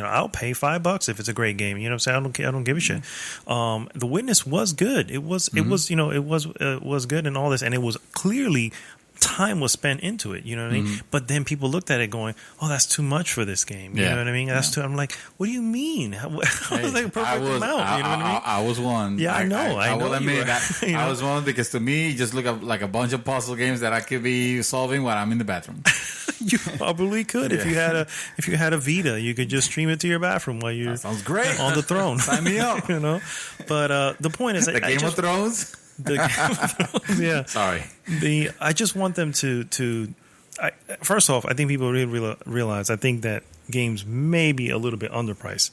I'll pay $5 if it's a great game. You know what I'm saying? I don't give a shit. The Witness was good. It was good and all this, and it was clearly. Time was spent into it, you know what I mean? But then people looked at it going, "Oh, that's too much for this game." You know what I mean? That's too. I'm like, "What do you mean? How was like a perfect amount?" You know what I mean? I was one. Yeah, I know. I will admit that I was one because to me, it just looked like a bunch of puzzle games that I could be solving while I'm in the bathroom. You probably could if you had a Vita, you could just stream it to your bathroom while you're sounds great on the throne. Sign me up. But the point is, the Game of Thrones. Yeah. Sorry. I just want them to. First off, I think people really realize. I think that games may be a little bit underpriced,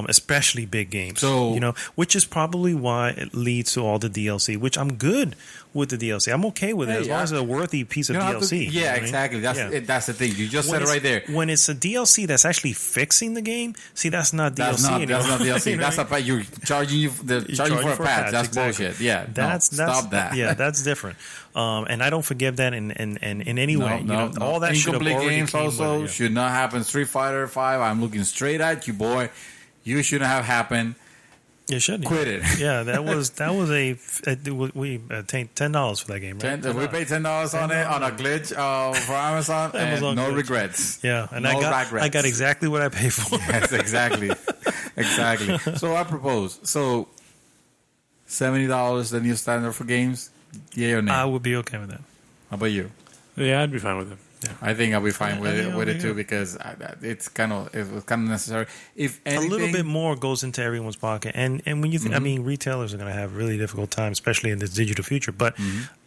especially big games. So, which is probably why it leads to all the DLC. Which I'm good with the DLC. I'm okay with it as long as it's a worthy piece of DLC. Exactly. That's the thing. You just said it right there. When it's a DLC that's actually fixing the game, see, that's not DLC anymore. That's not DLC. That's a you're charging for a patch. That's exactly. Bullshit. Yeah, stop that. Yeah, that's different. And I don't forgive that in any way. All that incomplete games also with it, should not happen. Street Fighter 5. I'm looking straight at you, boy. You shouldn't have happened. You shouldn't. Quit it. Yeah, that was we paid $10 for that game. Right? We paid $10 on it on a glitch for Amazon, and no glitch. Regrets. Yeah, and I got exactly what I paid for. Yes, exactly. So I propose. So $70 the new standard for games. Yeah or no? I would be okay with that. How about you? Yeah, I'd be fine with it. Yeah. I think I'll be fine with it too, because it was kind of necessary. If anything, a little bit more goes into everyone's pocket, and when you think, I mean, retailers are going to have a really difficult time, especially in this digital future. But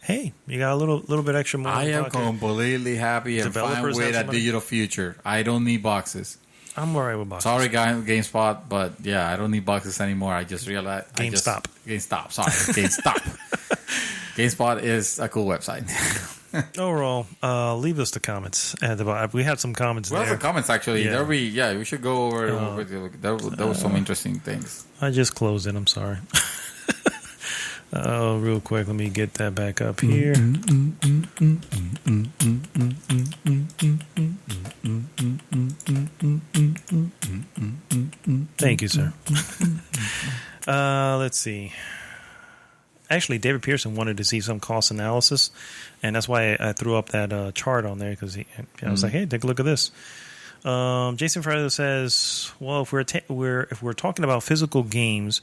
hey, you got a little bit extra money. I am completely happy and fine with that digital future. I don't need boxes. I'm alright with boxes. Sorry, GameSpot, but yeah, I don't need boxes anymore. I just realized. GameStop. Sorry, GameStop. GameSpot is a cool website. Overall, leave us the comments at the bottom. We had some comments there. Well, some comments actually. Yeah. We should go over. There was some interesting things. I just closed it. I'm sorry. Real quick, let me get that back up here. Thank you, sir. Let's see. Actually, David Pearson wanted to see some cost analysis, and that's why I threw up that chart on there, because I was like, "Hey, take a look at this." Jason Ferreira says, "Well, if we're talking about physical games,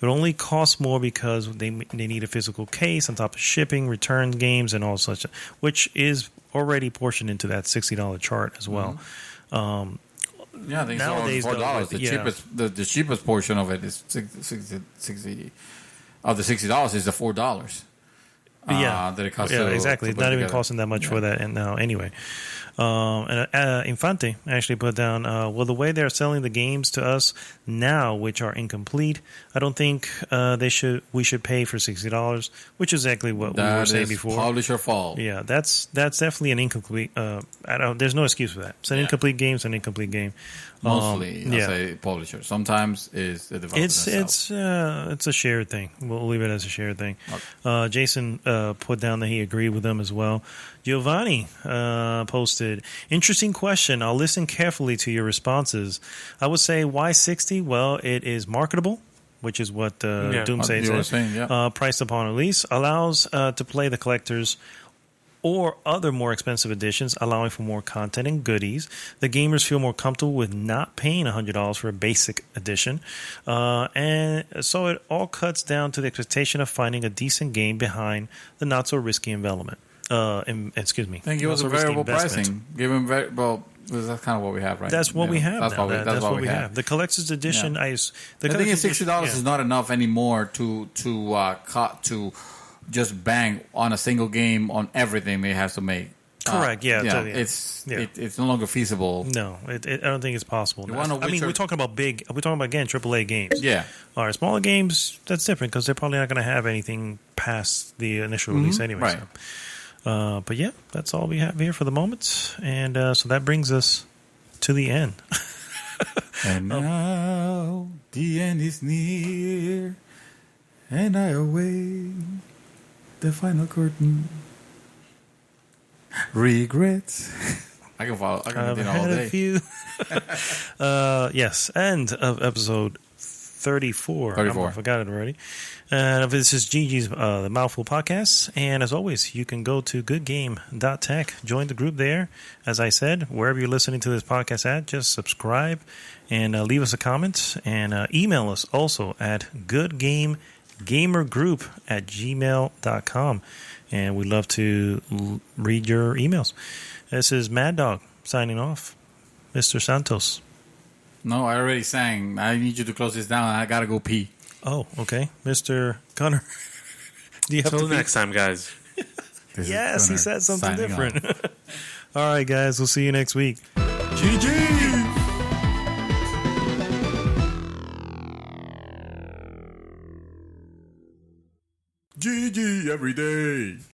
it would only cost more because they need a physical case on top of shipping, return games, and all such, which is already portioned into that $60 chart as well." Yeah, I think nowadays, $4. The cheapest portion of it is 60 of the $60 is the $4. That it costs. Yeah, exactly. It's not even costing that much for that. And now, anyway, and Infante actually put down, well, the way they're selling the games to us now, which are incomplete, I don't think we should pay for $60, which is exactly what we were saying before. Publisher fault. Yeah, that's definitely an incomplete. There's no excuse for that. It's an incomplete game. It's an incomplete game. Mostly, I say publisher. Sometimes is the developer. It's a shared thing. We'll leave it as a shared thing. Okay. Jason put down that he agreed with them as well. Giovanni posted, interesting question. I'll listen carefully to your responses. I would say, why 60? Well, it is marketable, which is what Doomsday said. Priced upon release, allows to play the collectors or other more expensive editions, allowing for more content and goodies. The gamers feel more comfortable with not paying $100 for a basic edition. And so it all cuts down to the expectation of finding a decent game behind the not-so-risky development. Excuse me. I think it was a variable pricing. Given that's kind of what we have, right? That's what we have. That's what we have. The collector's edition. I think $60 is not enough anymore to just bang on a single game on everything they have to make. Correct. It's no longer feasible. No, I don't think it's possible. We're talking about again AAA games. Yeah. All right, smaller games, that's different because they're probably not going to have anything past the initial release anyway. Right. So. But yeah, that's all we have here for the moment, and so that brings us to the end. And now the end is near, and I await the final curtain. Regrets. I can follow. I can do all day. A few. Yes, end of episode 34. I forgot it already. This is Gigi's the Mouthful podcast, and as always, you can go to goodgame.tech, join the group there. As I said, wherever you're listening to this podcast at, just subscribe and leave us a comment, and email us also at goodgamegamergroup@gmail.com, and we'd love to read your emails. This is Mad Dog signing off. Mr. Santos. No, I already sang. I need you to close this down. I gotta go pee. Oh, okay. Mr. Gunner. Do you have Till next time, guys. Yes, he said something different. All right, guys. We'll see you next week. GG! GG every day.